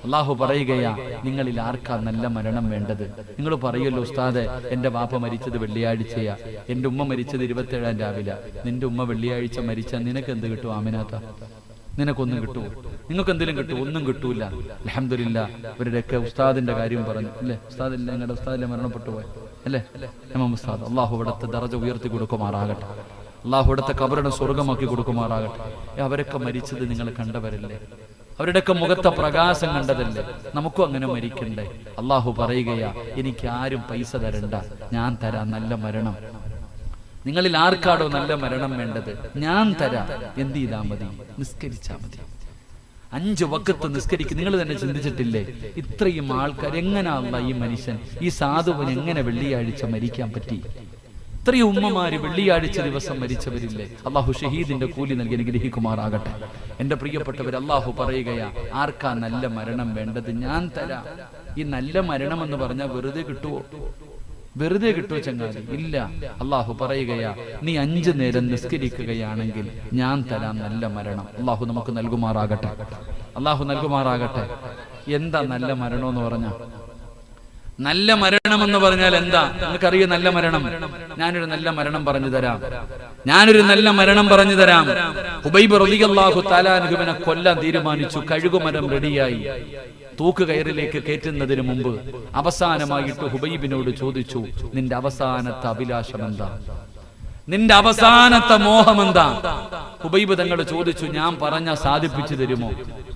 അല്ലാഹു പറയുകയാ, നിങ്ങളിൽ ആർക്കാ നല്ല മരണം വേണ്ടത്? നിങ്ങൾ പറയുമല്ലോ, ഉസ്താദെ എന്റെ വാപ്പ മരിച്ചത് വെള്ളിയാഴ്ചയാ, എന്റെ ഉമ്മ മരിച്ചത് 27-ാം രാവിലെ. നിന്റെ ഉമ്മ വെള്ളിയാഴ്ച മരിച്ചാൽ നിനക്ക് എന്ത് കിട്ടും ആമിനാത്ത? നിനക്കൊന്നും കിട്ടുമോ? നിങ്ങൾക്ക് എന്തെങ്കിലും കിട്ടുമോ? ഒന്നും കിട്ടൂല. അൽഹംദുലില്ലാ, ഇവരുടെയൊക്കെ ഉസ്താദിന്റെ കാര്യം പറഞ്ഞു അല്ലേ? ഉസ്താദില്ല, നിങ്ങളുടെ ഉസ്താദിലെ മരണപ്പെട്ടു പോയി അല്ലേ? ഇമാം ഉസ്താദ്. അല്ലാഹു ഇവിടുത്തെ ദറജ ഉയർത്തി കൊടുക്കുമാറാകട്ടെ. അല്ലാഹു ഇവിടുത്തെ ഖബറിനെ സ്വർഗമാക്കി കൊടുക്കുമാറാകട്ടെ. അവരൊക്കെ മരിച്ചത് നിങ്ങൾ കണ്ടവരല്ലേ? അവരുടെയൊക്കെ മുഖത്തെ പ്രകാശം കണ്ടതല്ലേ? നമുക്കും അങ്ങനെ മരിക്കണ്ടേ? അല്ലാഹു പറയുകയാ, എനിക്ക് ആരും പൈസ തരണ്ട, ഞാൻ തരാം നല്ല മരണം. നിങ്ങളിൽ ആർക്കാടോ നല്ല മരണം വേണ്ടത്? ഞാൻ തരാം. എന്ത് ചെയ്താ മതി? നിസ്കരിച്ചാ മതി. 5 വഖത്ത് നിസ്കരിക്കും. നിങ്ങൾ തന്നെ ചിന്തിച്ചിട്ടില്ലേ ഇത്രയും ആൾക്കാർ? എങ്ങനെയാ ഈ മനുഷ്യൻ, ഈ സാധുവിന് എങ്ങനെ വെള്ളിയാഴ്ച മരിക്കാൻ പറ്റി? ഇത്രയും ഉമ്മമാര് വെള്ളിയാഴ്ച ദിവസം മരിച്ചവരില്ലേ? അല്ലാഹു ഷഹീദിന്റെ കൂലി നൽകി അനുഗ്രഹിക്കുമാറാകട്ടെ. എന്റെ പ്രിയപ്പെട്ടവർ, അല്ലാഹു പറയുകയാ, ആർക്കാ നല്ല മരണം വേണ്ടത്? ഞാൻ തരാം. ഈ നല്ല മരണം എന്ന് പറഞ്ഞാൽ വെറുതെ കിട്ടുവോ? വെറുതെ കിട്ടുമോ ചങ്ങാതി? ഇല്ല. അള്ളാഹു പറയുകയാ, നീ 5 നേരം നിസ്കരിക്കുകയാണെങ്കിൽ ഞാൻ തരാം നല്ല മരണം. അള്ളാഹു നമുക്ക് നൽകുമാറാകട്ടെ, അള്ളാഹു നൽകുമാറാകട്ടെ. എന്താ നല്ല മരണം എന്ന് പറഞ്ഞാൽ? നല്ല മരണം എന്ന് പറഞ്ഞാൽ എന്താ നിങ്ങൾക്കറിയോ? നല്ല മരണം, ഞാനൊരു നല്ല മരണം പറഞ്ഞു തരാം. ഹുബൈബ് റളിയല്ലാഹു തആല അൻഹുവിനെ കൊല്ലാൻ തീരുമാനിച്ചു. കഴുകുമരം റെഡിയായി. തൂക്കുകയറിലേക്ക് കയറ്റുന്നതിന് മുമ്പ് അവസാനമായിട്ട് ഹുബൈബിനോട് ചോദിച്ചു, നിന്റെ അവസാനത്തെ അഭിലാഷം എന്താ? നിന്റെ അവസാനത്തെ മോഹം എന്താ? ഹുബൈബ് തങ്ങൾ ചോദിച്ചു, ഞാൻ പറഞ്ഞ സാധിപ്പിച്ചു തരുമോ?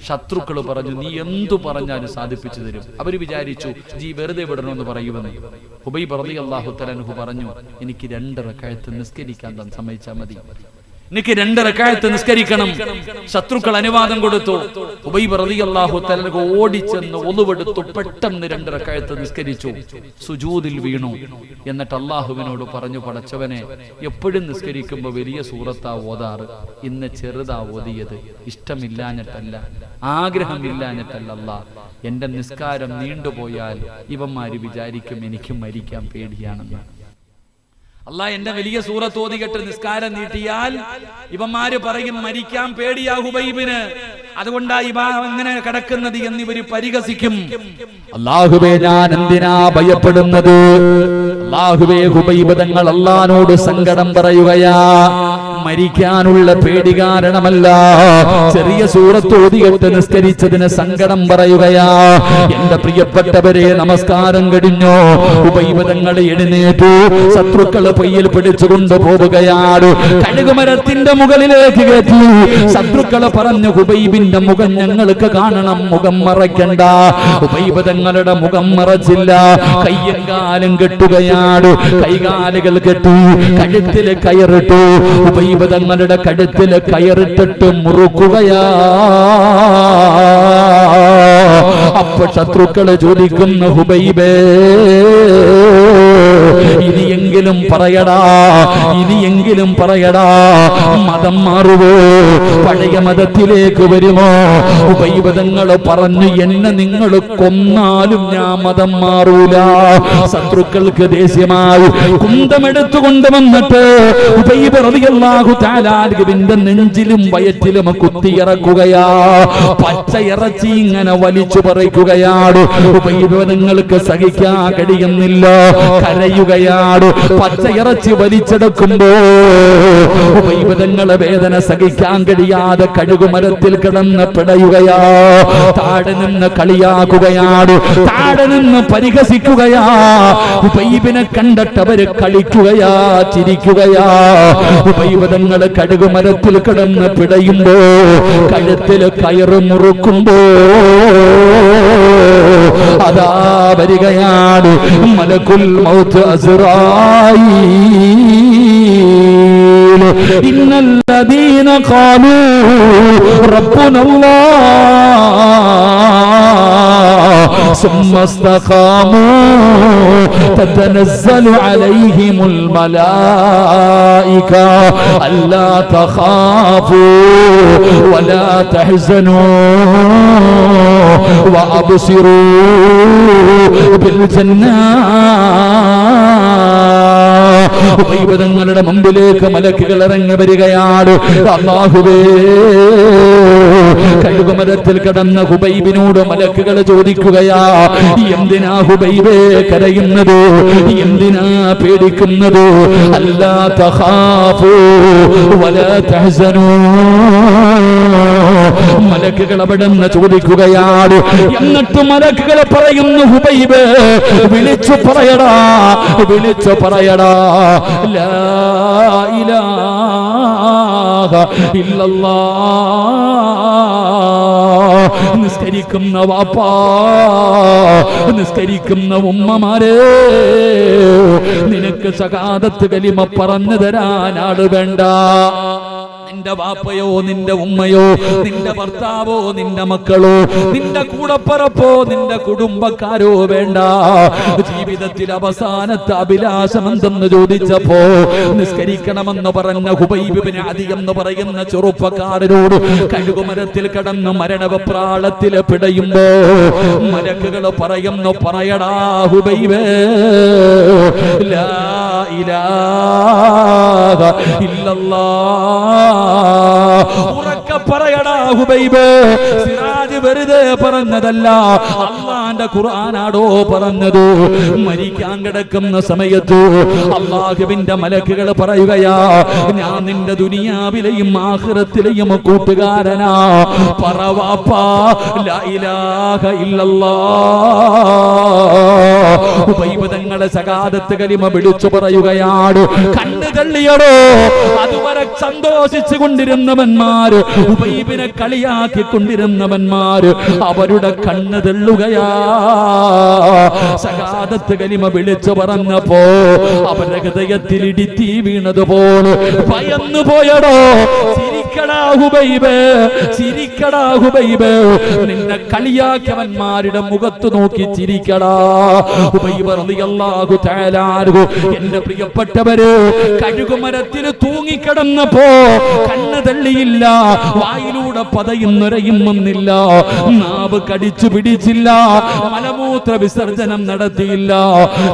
ശത്രുക്കൾ പറഞ്ഞു, നീ എന്തു പറഞ്ഞാലും സാധിപ്പിച്ചു തരും. അവര് വിചാരിച്ചു ജി വെറുതെ വിടണമെന്ന് പറയുമെന്ന്. ഹുബൈബ് റളിയല്ലാഹു തആല അൻഹു പറഞ്ഞു, എനിക്ക് 2 റക്അത്ത് നിസ്കരിക്കാൻ സമ്മതിച്ചാൽ മതി, എനിക്ക് 2 റക്അത്ത് നിസ്കരിക്കണം. ശത്രുക്കൾ അനുവാദം കൊടുത്തു. ഹുബൈബ് റളിയല്ലാഹു തആല അൻഹു ഓടിച്ചെന്ന് ഒളുവെടുത്തു, പെട്ടെന്ന് 2 റക്അത്ത് നിസ്കരിച്ചു. സുജൂദിൽ വീണു. എന്നിട്ട് അല്ലാഹുവിനോട് പറഞ്ഞു, പടച്ചവനെ, എപ്പോഴും നിസ്കരിക്കുമ്പോൾ വലിയ സൂറത്താ ഓതാറ്, ഇന്ന് ചെറുതാ ഓതിയത്. ഇഷ്ടമില്ലാഞ്ഞിട്ടല്ല, ആഗ്രഹമില്ലാഞ്ഞിട്ടല്ല അല്ലാ, എന്റെ നിസ്കാരം നീണ്ടുപോയാൽ ഇവന്മാര് വിചാരിക്കും എനിക്ക് മരിക്കാൻ പേടിയാണെന്ന്. അല്ലാ, എന്റെ വലിയ സൂറത്ത് ഓതികെട്ട് നിസ്കാരം നീട്ടിയാൽ ഇവന്മാര് പറയും മരിക്കാൻ പേടിയാ ഹുബൈബിന്, അതുകൊണ്ടാ ഇവ അങ്ങനെ കിടക്കുന്നത് എന്നിവര് പരിഹസിക്കും. അല്ലാഹുവേ, ഞാൻ എന്തിനാ ഭയപ്പെടുന്നത്? അല്ലാഹുവേ, ഹുബൈബ് തങ്ങൾ അല്ലാഹുവോട് സങ്കടം പറയുകയാ. മരിക്കാനുള്ള പേടി കാരണമല്ല, ചെറിയ സൂറത്ത് ഓതികെട്ട് നിസ്കരിച്ചതിന് സങ്കടം പറയുകയാ. എന്റെ പ്രിയപ്പെട്ടവരെ, നമസ്കാരം കഴിഞ്ഞു. ഹുബൈബ് തങ്ങൾ എഴുന്നേറ്റു. ശത്രുക്കൾ പൊയ്യിൽ പിടിച്ചുകൊണ്ട് പോവുകയാണ്. കഴുകുമരത്തിന്റെ മുകളിലേക്ക് കയറ്റി. ശത്രുക്കള് പറഞ്ഞു, ഹുബൈബിന്റെ മുഖം ഞങ്ങൾക്ക് കാണണം, മുഖം മറയ്ക്കണ്ട. ഹുബൈബ് തങ്ങളുടെ മുഖം മറച്ചില്ല. കയ്യും കാലും കെട്ടുകയാണ്. കൈകാലുകൾ കെട്ടി, കഴുത്തിൽ കയറിട്ടു. ഹുബൈബ് തങ്ങളുടെ കഴുത്തിൽ കയറിട്ടിട്ട് മുറുക്കുകയാ. അപ്പൊ ശത്രുക്കള് ചോദിക്കുന്നു, ഹുബൈബേ, ഇനിയെങ്കിലും പറയടാ, ഇനിയെങ്കിലും പറയടാ, മതം മാറുവോ? പഴയ മതത്തിലേക്ക് വരുമോ? ഹുബൈബ് തങ്ങൾ പറഞ്ഞു, എന്നെ നിങ്ങൾ കൊന്നാലും ഞാൻ മതം മാറൂല. ശത്രുക്കൾക്ക് ദേഷ്യമായി കുന്തമെടുത്തു കൊണ്ടുവന്നിട്ട് ഹുബൈബ് റളിയല്ലാഹു തആല അൻഹുവിന്റെ നെഞ്ചിലും വയറ്റിലും കുത്തിയിറക്കുകയാ. പച്ച ഇറച്ചി ഇങ്ങനെ വലിച്ചു പറിക്കുകയാണ്. ഹുബൈബ് തങ്ങൾക്ക് സഹിക്കാൻ കഴിയുന്നില്ല, കരയുകയാണ്. പച്ച ഇറച്ചി വലിച്ചെടുക്കുമ്പോ ഹുബൈബ് തങ്ങളെ വേദന സഹിക്കാൻ കഴിയാതെ കഴുകുമരത്തിൽ കിടന്ന് പിടയുകയാ. താഴെ നിന്ന് കളിയാക്കുകയാണ്, താഴെ നിന്ന് പരിഹസിക്കുകയാ. ഹുബൈബിനെ കണ്ടിട്ട് അവര് കളിക്കുകയാ, ചിരിക്കുകയാ. ഹുബൈബ് തങ്ങള് കഴുകുമരത്തിൽ കിടന്ന് പിടയുമ്പോ, കഴുത്തിൽ കയറ് മുറുക്കുമ്പോ അതാ വരികയാണ് മലക്കുൽ മൗത്ത് അസ്റായീൽ. ഇന്നല്ലദീന ഖാലൂ റബ്ബുനല്ലാഹ് സുമ്മ ഇസ്തഖാമൂ തതനസ്സലു അലൈഹിമുൽ മലായിക അല്ലാ തഖാഫൂ വലാ തഹ്സനൂ വഅബ്സിറൂ ബിൽ ജന്നാ. ഹുബൈബ് തങ്ങളുടെ മുമ്പിലേക്ക് മലക്കുകൾ ഇറങ്ങി വരികയാണ്. അല്ലാഹുവേ, കഴുകുമരത്തിൽ കിടന്ന ഹുബൈബിനോട് മലക്കുകൾ ചോദിക്കുകയാ, എന്തിനാ ഹുബൈബേ കരയുന്നത്? എന്തിനാ പേടിക്കുന്നത്? അല്ലാ തഖാഫൂ വലാ തഹ്സനൂ. മലക്കുകൾ അവിടുന്ന് ചോദിക്കുകയാണ്. എന്നിട്ട് മലക്കുകൾ പറയുന്നു, ഹുബൈബ്, വിളിച്ചു പറയടാ, വിളിച്ചു പറയടാ, ലാ ഇലാഹ ഇല്ലല്ലാഹ്. നിസ്കരിക്കുന്ന വാപ്പാ, നിസ്കരിക്കുന്ന ഉമ്മമാരെ, നിനക്ക് ശഹാദത്ത് കലിമ പറഞ്ഞു തരാൻ ആള് വേണ്ട. നിന്റെ വാപ്പയോ, നിന്റെ ഉമ്മയോ, നിന്റെ ഭർത്താവോ, നിന്റെ മക്കളോ, നിന്റെ കൂടപ്പറപ്പോ, നിന്റെ കുടുംബക്കാരോ വേണ്ട. ജീവിതത്തിൽ അവസാനത്തെ അഭിലാഷം എന്തെന്ന് ചോദിച്ചപ്പോ നിസ്കരിക്കണമെന്ന് പറഞ്ഞ ഹുബൈബ് ഇബ്നു അദി എന്ന് പറയുന്ന ചെറുപ്പക്കാരനോട് കഴുകുമരത്തിൽ കടന്ന് മരണവെപ്രാളത്തിൽ പിടയുമ്പോ മലക്കുകൾ പറയുന്നു, പറയടാ ഹുബൈബേ, ലാ ഇലാഹ ഇല്ലല്ലാഹ്. ഉറക്കെ പറയടാ ഹുബൈബ്. സിറാജ് വെറുതെ പറഞ്ഞതല്ല, അള്ളാന്റെ ഖുർആനാടോ പറഞ്ഞത്. മരിക്കാൻ കിടക്കുന്ന സമയത്ത് അള്ളാഹുവിന്റെ മലക്കുകൾ പറയുകയാ, ഞാൻ നിന്റെ ദുനിയാവിലെയും ആഖിറത്തിലെയും കൂട്ടുകാരനാ. പറവാപ്പാ ലാ ഇലാഹ ഇല്ലല്ലാഹ്. ഹുബൈബ് തങ്ങളെ സകാദത്ത് കലിമ വിളിച്ചു പറയുകയാണ്. കണ്ണ് തള്ളിയടോ. അതുവരെ സന്തോഷിച്ചു കൊണ്ടിരുന്നവന്മാര്, ഹുബൈബിനെ കളിയാക്കിക്കൊണ്ടിരുന്നവന്മാര്, അവരുടെ കണ്ണ് തള്ളുകയാ. സകാദത്ത് കലിമ വിളിച്ചു പറഞ്ഞപ്പോ അവരുടെ ഹൃദയത്തിൽ ഇടിത്തീ വീണതുപോലെ ഭയന്നു പോയടോ. ചിരിക്കടാ ഹുബൈബ്, ചിരിക്കടാ ഹുബൈബ്. നിന്നെ കളിയാക്കിയവന്മാരുടെ മുഖത്ത് നോക്കി ചിരിക്കടാ. ഹുബൈബ് റളിയല്ലാഹു തആല അൻഹു, എന്റെ പ്രിയപ്പെട്ടവര്, കഴുകുമരത്തിൽ തൂങ്ങിക്കിടന്നപ്പോ കണ്ണ് തള്ളിയില്ല, വായിലൂടെ പതയുന്നൊരയും വന്നില്ല, നാവ് കടിച്ചു പിടിച്ചില്ല, മലമൂത്ര വിസർജനം നടത്തിയില്ല.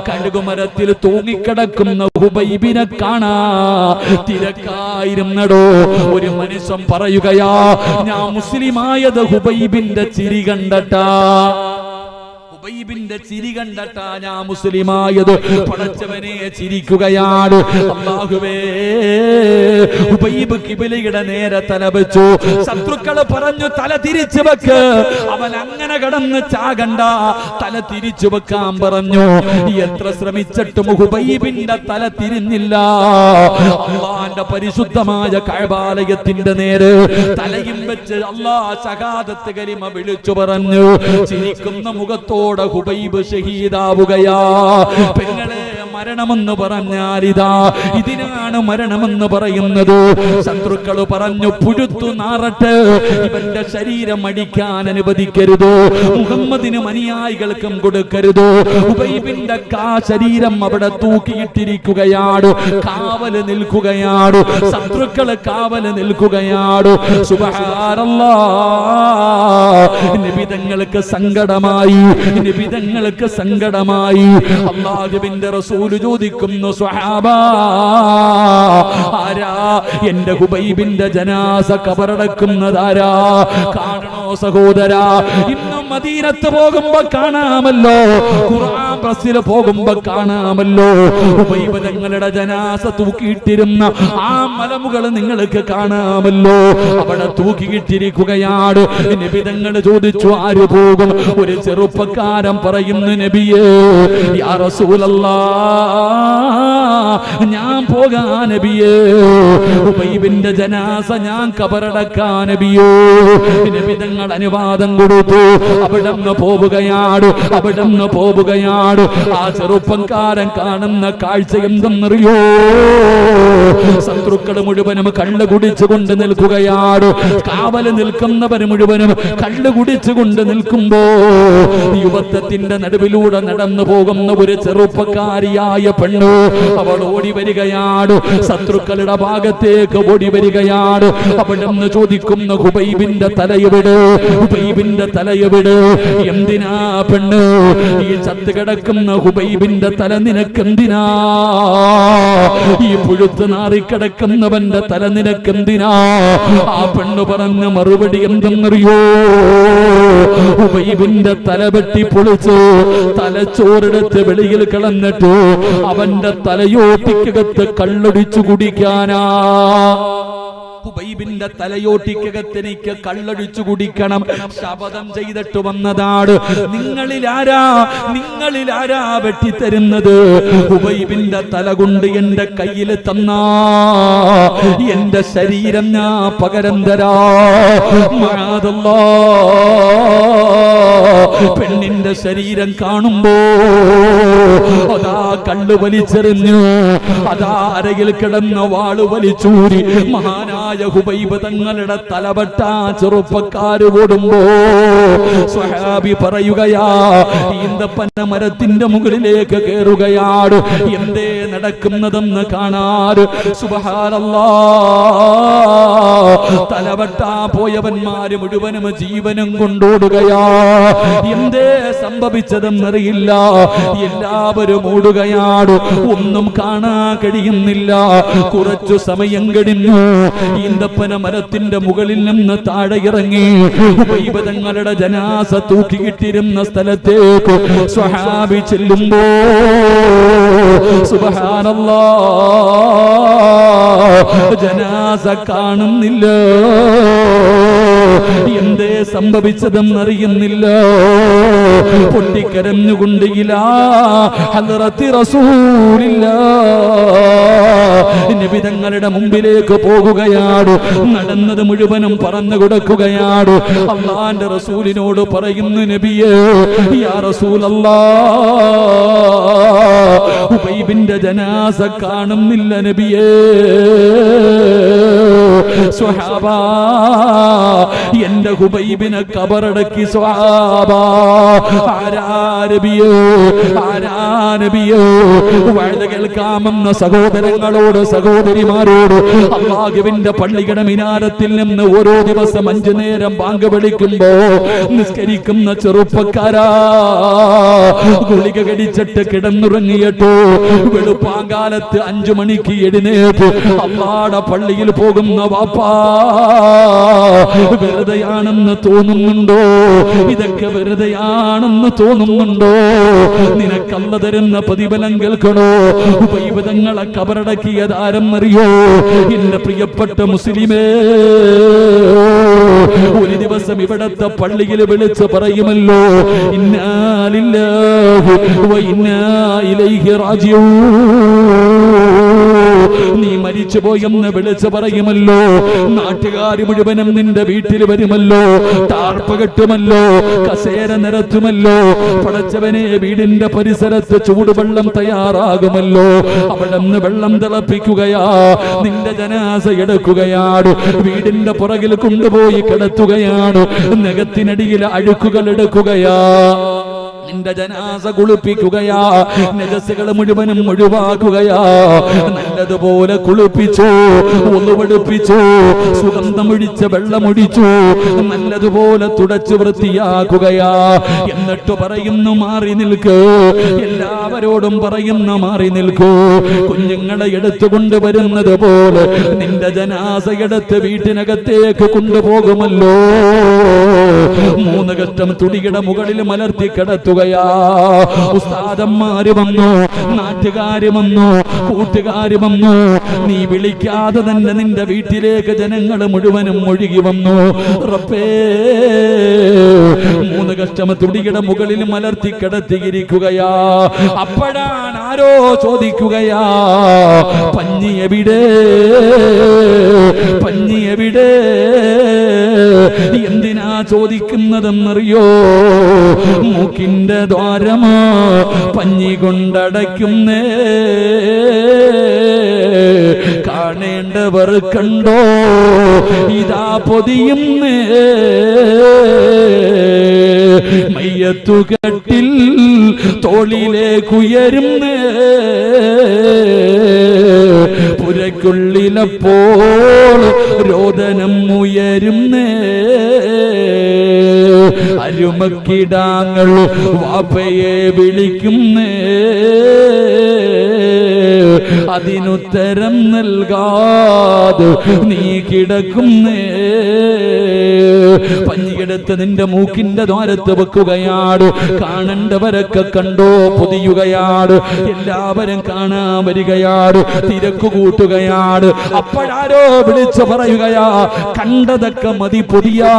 കഴുകുമരത്തിൽ തൂങ്ങിക്കിടക്കുന്ന ഹുബൈബിനെ കാണാ തിരക്കായിരുന്നടോ. ഒരു മനുഷ്യൻ പറയുകയാ, ഞാൻ മുസ്ലിമായത് ഹുബൈബിന്റെ ചിരി കണ്ടട്ടാ. ഹുബൈബിന്റെ ചിരി കണ്ടട്ടാ ഞാൻ മുസ്ലിമായത്. പടച്ചവനെ ചിരിക്കുകയാണ്. അല്ലാഹുവേ, ഹുബൈബ് കിബിലയുടെ നേരെ തല വെച്ചു. ശത്രുക്കള് പറഞ്ഞു, തല തിരിച്ചു വെക്ക്. അവൻ അങ്ങനെ കടന്ന് ചാകണ്ട, തല തിരിച്ചു വെക്കാൻ പറഞ്ഞു. എത്ര ശ്രമിച്ചിട്ടും ഹുബൈബിന്റെ തല തിരിഞ്ഞില്ല. അള്ളാന്റെ പരിശുദ്ധമായ കഅബാലയത്തിന്റെ നേരെ തലയും വെച്ച് അല്ലാഹ് ശഹാദത്ത് കലിമ വിളിച്ചു പറഞ്ഞു. ചിരിക്കുന്ന മുഖത്തോടെ ഹുബൈബ് ഷഹീദാവുകയാ. പെങ്ങളെ, മരണമെന്ന് പറഞ്ഞാൽ ഇതാ, ഇതിനാണ് മരണമെന്ന് പറയുന്നത്. ശത്രുക്കള് പറഞ്ഞു, പുഴുത്തു നാറട്ടെ, ഇവന്റെ ശരീരം അടിക്കാൻ അനുവദിക്കരുത്, മുഹമ്മദിനും അനുയായികൾക്കും കൊടുക്കരുത്. ഹുബൈബിന്റെ ശരീരം അവിടെ തൂക്കിയിട്ടിരിക്കുകയാണ്, കാവല് നിൽക്കുകയാണ്. ശത്രുക്കള് കാവല് നിൽക്കുകയാണ്. സുബ്ഹാനല്ലാഹ്. നിബിതങ്ങൾക്ക് സങ്കടമായി, നിബിതങ്ങൾക്ക് സങ്കടമായി. അല്ലാഹുവിന്റെ റസൂൽ ചോദിക്കുന്നു, സ്വഹാബാ, ആരാ എന്റെ ഹുബൈബിന്റെ ജനാസ കബറടക്കുന്നതാരാ? കാണണോ സഹോദരാ? ഇന്നും മദീനത്ത് പോകുമ്പോ കാണാമല്ലോ, ഖുർആൻ ബസ്സിൽ പോകുമ്പോ കാണാമല്ലോ, ഹുബൈബ് തങ്ങളുടെ ജനാസ തൂക്കിയിട്ടിരുന്ന ആ മലമുകൾ നിങ്ങൾക്ക് കാണാമല്ലോ. അവിടെ തൂക്കിയിട്ടിരിക്കുകയാണ്. നബി തങ്ങൾ ചോദിച്ചു, ആര് പോകും? ഒരു ചെറുപ്പക്കാരൻ പറയുന്നു, നബിയേ, യാ റസൂലല്ലാഹ്, ഞാൻ പോകാൻ നബിയേ. ഹുബൈബിന്റെ ജനാസ ഞാൻ കബറടക്കാൻ നബിയേ. നബി തങ്ങൾ അനുവാദം കൊടുത്തു. അവിടുന്ന് പോവുകയാണ്, അവിടുന്ന് പോവുകയാണ്. ആ ചെറുപ്പക്കാരൻ കാണുന്ന കാഴ്ച എന്തെന്നറിയോ? ശത്രുക്കൾ മുഴുവനും കള്ള് കുടിച്ചുകൊണ്ട് നിൽക്കുകയാണ്. കാവല് നിൽക്കുന്നവർ മുഴുവനും കള്ള് കുടിച്ചുകൊണ്ട് നിൽക്കുമ്പോ യുവത്വത്തിന്റെ നടുവിലൂടെ നടന്നു പോകുന്ന ഒരു ചെറുപ്പക്കാരിയായ പെണ്ണ് അവൾ ഓടി വരികയാണ്. ശത്രുക്കളുടെ ഭാഗത്തേക്ക് ഓടി വരികയാണ്. അവിടുന്ന് ചോദിക്കുന്ന, ഹുബൈബിന്റെ തലയെവിടെ? ഹുബൈബിന്റെ തലയെവിടെ? എന്തിനാ പെണ്ണ് ഈ ചത്ത് കിടക്കുന്ന ഹുബൈബിന്റെ തല നിനക്കെന്തിനാ? ഈ പുഴുത്ത് നാറിക്കിടക്കുന്നവന്റെ തല നിനക്കെന്തിനാ? ആ പെണ്ണ് പറഞ്ഞ മറുപടി എന്തെന്നറിയോ? ഹുബൈബിന്റെ തല വെട്ടി പൊളിച്ച് തലച്ചോറെടുത്ത് വെളിയിൽ കളഞ്ഞിട്ട് അവന്റെ തലയോട്ടിക്കകത്ത് കള്ളൊടിച്ചു കുടിക്കാനാ. ഹുബൈബിന്റെ തലയോട്ടിക്കകത്തെനിക്ക് കള്ളൊഴിച്ചു കുടിക്കണം ശപഥം ചെയ്തിട്ട് വന്നതാണ്. നിങ്ങളിലാരാ വെട്ടിത്തരുന്നത്? ഹുബൈബിന്റെ തല കൊണ്ട് എന്റെ കയ്യിൽ തന്നാ എന്റെ ശരീരം ഞാൻ പകരം തരാ. പെണ്ണിന്റെ ശരീരം കാണുമ്പോ അതാ കള്ളു വലിച്ചെറിഞ്ഞു, അതാ അരയിൽ കിടന്ന വാള് വലിച്ചൂരി മഹാനായ ഹുബൈബ് തങ്ങളുടെ തലവട്ട ചെറുപ്പക്കാര് ഓടുമ്പോ സ്വഹാബി പറയുകയാ, ഈന്തപ്പന മരത്തിന്റെ മുകളിലേക്ക് കയറുകയാണ്. എന്തേ നടക്കുന്നതെന്ന് കാണാറ്. സുബ്ഹാനല്ലാഹ്, തലവട്ട പോയവന്മാര് മുഴുവനും ജീവനും കൊണ്ടോടുകയാ. എന്തേ സംഭവിച്ചതെന്നറിയില്ല. എല്ലാവരും ഓടുക. തേടുകയാണ്, ഒന്നും കാണാൻ കഴിയുന്നില്ല. കുറച്ചു സമയം കഴിഞ്ഞു. ഈന്തപ്പന മരത്തിന്റെ മുകളിൽ നിന്ന് താഴെ ഇറങ്ങി തങ്ങളുടെ ജനാസ തൂക്കിയിട്ടിരുന്ന സ്ഥലത്തേക്ക് സ്വഹാബി ചെല്ലുമ്പോ സുബ്ഹാനല്ലാഹ്, ജനാസ കാണുന്നില്ല. എന്തേ സംഭവിച്ചതെന്നറിയുന്നില്ല. പൊട്ടിക്കരഞ്ഞുകൊണ്ട് ഇലാ ഹദ്റത്തി റസൂലില്ലാഹ്, നബി തങ്ങളുടെ മുമ്പിലേക്ക് പോകുകയാണ്. നടന്നത് മുഴുവനും പറഞ്ഞു കൊടുക്കുകയാണ്. അല്ലാഹുവിന്റെ റസൂലിനോട് പറയുന്നു, നബിയേ, യാ റസൂലല്ലാഹ്, ഉബൈബിന്റെ ജനാസ കാണുന്നില്ല നബിയേ. സ്വഹാബാ, എന്റെ ഹുബൈബിനെ കബറടക്കി സ്വഹാബാ. ആരാ നബിയേ, ആരാ നബിയേ? വഴുത കേൾക്കാമെന്ന സഹോദരങ്ങളോട് സഹോദരിമാരോട് അല്ലാഹുവിന്റെ പള്ളിയുടെ മിനാരത്തിൽ നിന്ന് ഓരോ ദിവസം 5 നേരം ബാങ്ക് വിളിക്കുമ്പോ നിസ്കരിക്കുന്ന ചെറുപ്പക്കാരാ, ഗുളിക കടിച്ചിട്ട് കിടന്നുറങ്ങിയിട്ടോ വെളുപ്പാങ്കാലത്ത് 5 മണിക്ക് എഴുന്നേറ്റ് അല്ലാഹുവിന്റെ പള്ളിയിൽ പോകുന്ന വാപ്പാ, വെറുതെയാണെന്ന് തോന്നുന്നുണ്ടോ? ഇതൊക്കെ വെറുതെയാണെന്ന് തോന്നുന്നുണ്ടോ? നിനക്കല്ല തരുന്ന പ്രതിഫലം കേൾക്കണോ? ഉപൈബതങ്ങളെ കബറടക്കിയത് ആരെന്നറിയോ? എന്റെ പ്രിയപ്പെട്ട മുസ്ലിമേ, ഒരു ദിവസം ഇവിടത്തെ പള്ളിയിൽ വിളിച്ച് പറയുമല്ലോ, ഇന്നാ ലില്ലാഹി വ ഇന്നാ ഇലൈഹി റാജിഊൻ. നീ മരിച്ചുപോയെന്ന് വിളിച്ച് പറയുമല്ലോ. നാട്ടുകാർ മുഴുവനും നിന്റെ വീട്ടിൽ വരുമല്ലോ, ടാർപ്പ് കെട്ടുമല്ലോ, കസേര നിരത്തുമല്ലോ. പടച്ചവനെ, വീടിന്റെ പരിസരത്ത് ചൂടുവെള്ളം തയ്യാറാകുമല്ലോ. അവിടെ നിന്ന് വെള്ളം തിളപ്പിക്കുകയാ, നിന്റെ ജനാസ എടുക്കുകയാണ്, വീടിന്റെ പുറകിൽ കൊണ്ടുപോയി കിടത്തുകയാണ്, നഖത്തിനടിയിൽ അഴുക്കുകൾ എടുക്കുകയാ, നിന്റെ ജനാസ കുളിപ്പിക്കുകയാ, നജസുകൾ മുഴുവനും ഒഴിവാക്കുകയാ. നല്ലതുപോലെ കുളിപ്പിച്ചു, ഒന്നുവെടുപ്പിച്ചു, സുഗന്ധമൊഴിച്ച വെള്ളമൊഴിച്ചു, നല്ലതുപോലെ തുടച്ചു വൃത്തിയാക്കുകയാ. എന്നിട്ട് പറയുന്നു, മാറി നിൽക്കൂ. എല്ലാവരോടും പറയുന്നു, മാറി നിൽക്കൂ. കുഞ്ഞുങ്ങളെ എടുത്തുകൊണ്ട് വരുന്നത് പോലെ നിന്റെ ജനാസ എടുത്ത് വീട്ടിനകത്തേക്ക് കൊണ്ടുപോകുമല്ലോ. 3 കഷ്ടം തുടിയുടെ മുകളിൽ മലർത്തി കിടത്തുക. ഉസ്താദന്മാര് വന്നു, നാട്ടുകാര് വന്നു, കൂട്ടുകാര് വന്നു. നീ വിളിക്കാതെ തന്നെ നിന്റെ വീട്ടിലേക്ക് ജനങ്ങൾ മുഴുവനും ഒഴുകി വന്നു. റബ്ബേ, 3 കഷ്ടം തുടിയുടെ മുകളിൽ മലർത്തി കിടത്തിയിരിക്കുകയാ. അപ്പോഴാണ് ആരോ ചോദിക്കുകയാ, പഞ്ഞി എവിടെ, പഞ്ഞി എവിടെ? എന്തിനാ ചോദിക്കുന്നതെന്നറിയോ? മൂക്കിന്റെ ദ്വാരമോ പഞ്ഞി കൊണ്ടടയ്ക്കുന്നേ, കാണേണ്ടവർ കണ്ടോ ഇതാ പൊതിയുന്നേ. മയ്യത്തുകട്ടിൽ തോളിലേക്കുയരുന്നേ, പുരയ്ക്കുള്ളിലപ്പോൾ രോദനം ഉയരുന്നേ. അരുമക്കിടാങ്ങൾ വാപ്പയെ വിളിക്കുന്നേ, അതിനുത്തരം നൽകാതെ നീ കിടക്കുന്നേ. പഞ്ഞിയെടുത്ത് നിന്റെ മൂക്കിന്റെ ദ്വാരത്ത് വെക്കുകയാണ്. കാണേണ്ടവരൊക്കെ കണ്ടോ പൊതിയുകയാണ്. എല്ലാവരും കാണാൻ വരികയാണ്, തിരക്കു കൂട്ടുകയാണ്. അപ്പോഴാരോ വിളിച്ചു പറയുകയാ, കണ്ടതൊക്കെ മതി പൊതിയാ.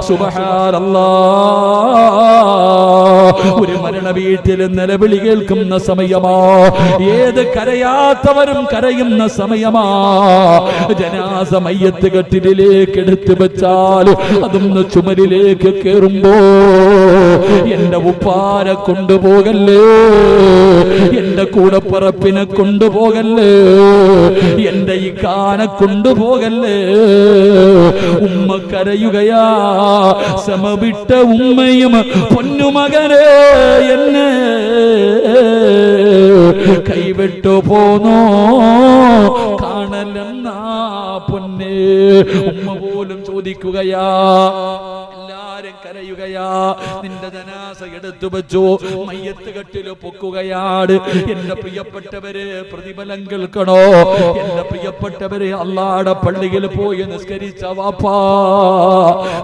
സുബ്ഹാനല്ലാഹ്, ഒരു മരണ വീട്ടിൽ നിലവിളി കേൾക്കുന്ന സമയമാ. ഏത് കരയാത്തവരും കരയുന്ന സമയമാ. ജനാസ മയ്യത്ത് കട്ടിലേക്ക് എടുത്തു വെച്ചാൽ അതൊന്ന് ചുമരിലേക്ക് കേറുമ്പോ, എന്റെ ഉപ്പാരെ കൊണ്ടുപോകല്ലേ, എന്റെ കൂടപ്പറപ്പിനെ കൊണ്ടുപോകല്ലേ, എന്റെ ഇക്കാനെ കൊണ്ടുപോകല്ലേ. ഉമ്മ കരയുകയാ, സമവിട്ട ഉമ്മയും പൊന്നുമകനെ എന്നെ കൈവിട്ടു പോന്നോ, കാണലെന്നാ പൊന്നെ. ഉമ്മ പോലും ചോദിക്കുകയാ. എല്ലാരും കരയുകയാ. നിന്റെ ജനാസ എടുത്തു വെച്ചു, മയ്യത്ത് കെട്ടില് പൊക്കുകയാണ്. എന്റെ പ്രിയപ്പെട്ടവര് പ്രതിഫലം കേൾക്കണോ? എന്റെ പ്രിയപ്പെട്ടവര് അള്ളാടെ പള്ളിയിൽ പോയി നിസ്കരിച്ച വാപ്പാ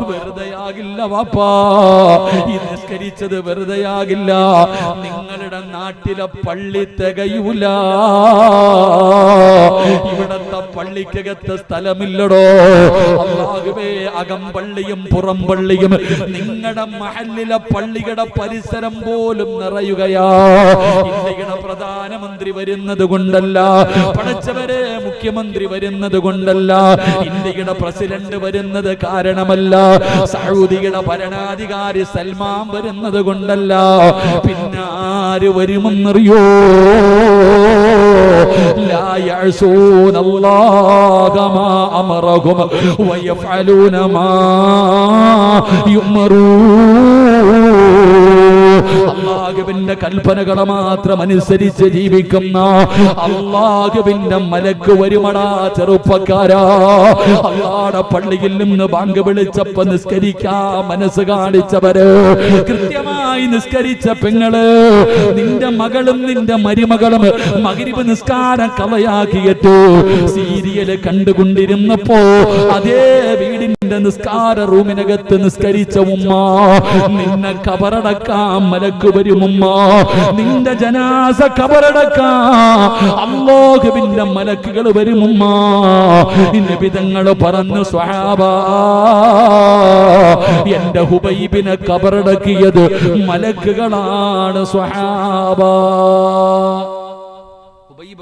വെറുതെയാകില്ല. വാപ്പാ ഈ നിസ്കരിച്ചത് വെറുതെയാകില്ല. നിങ്ങളുടെ നാട്ടിലെ പള്ളി തികയൂല. ഇവിടത്തെ പള്ളിക്കകത്ത് സ്ഥലമില്ലടോ. അല്ലാഹുവേ, അകം പള്ളിയും പുറം പള്ളിയും നിങ്ങളുടെ മഹല്ലിലെ പള്ളിയുടെ പരിസരം പോലും നിറയുകയാ. ഇന്ത്യയുടെ പ്രധാനമന്ത്രി വരുന്നത് കൊണ്ടല്ല, പടച്ചവരെ മുഖ്യമന്ത്രി വരുന്നത് കൊണ്ടല്ല, ഇന്ത്യയുടെ പ്രസിഡന്റ് വരുന്നത് കാരണമല്ല, സൗദിയുടെ ഭരണാധികാരി സൽമാൻ വരുന്നത് കൊണ്ടല്ല. പിന്നെ ആര് വരുമെന്നറിയോ? ലാ യഅസൂന അല്ലാഹ മാ അമറഹും വയഫഅലൂന മാ അല്ലാഹുവിന്റെ കൽപ്പനകൾ മാത്രം അനുസരിച്ച് ജീവിക്കുന്ന അല്ലാഹുവിന്റെ മലക്ക് വരുമടാ ചെറുപ്പക്കാരാ. അല്ലാഹുവിന്റെ പള്ളിയിൽ നിന്ന് ബാങ്ക് വിളിച്ചപ്പോ നിസ്കരിക്കാൻ മനസ്സ് കാണിച്ചവര്, കൃത്യമായി നിസ്കരിച്ച പെങ്ങള്, നിന്റെ മകളും നിന്റെ മരുമകളും മഗ്രിബ് നിസ്കാരം കളയാക്കിയിട്ട് സീരിയല് കണ്ടുകൊണ്ടിരുന്നപ്പോ അതേ വീടിന്റെ നിസ്കാര റൂമിനകത്ത് നിസ്കരിച്ച ഉമ്മ, നിന്നെ കബറടക്കാൻ മലക്ക് വരും ഉമ്മ. നിന്റെ ജനാസ കബറടക്കാൻ അല്ലാഹുവിന്റെ മലക്കുകൾ വരും ഉമ്മ. നബിതങ്ങൾ പറഞ്ഞു, സ്വഹാബാ, എന്റെ ഹുബൈബിനെ കബറടക്കിയത് മലക്കുകളാണ് സ്വഹാബാ.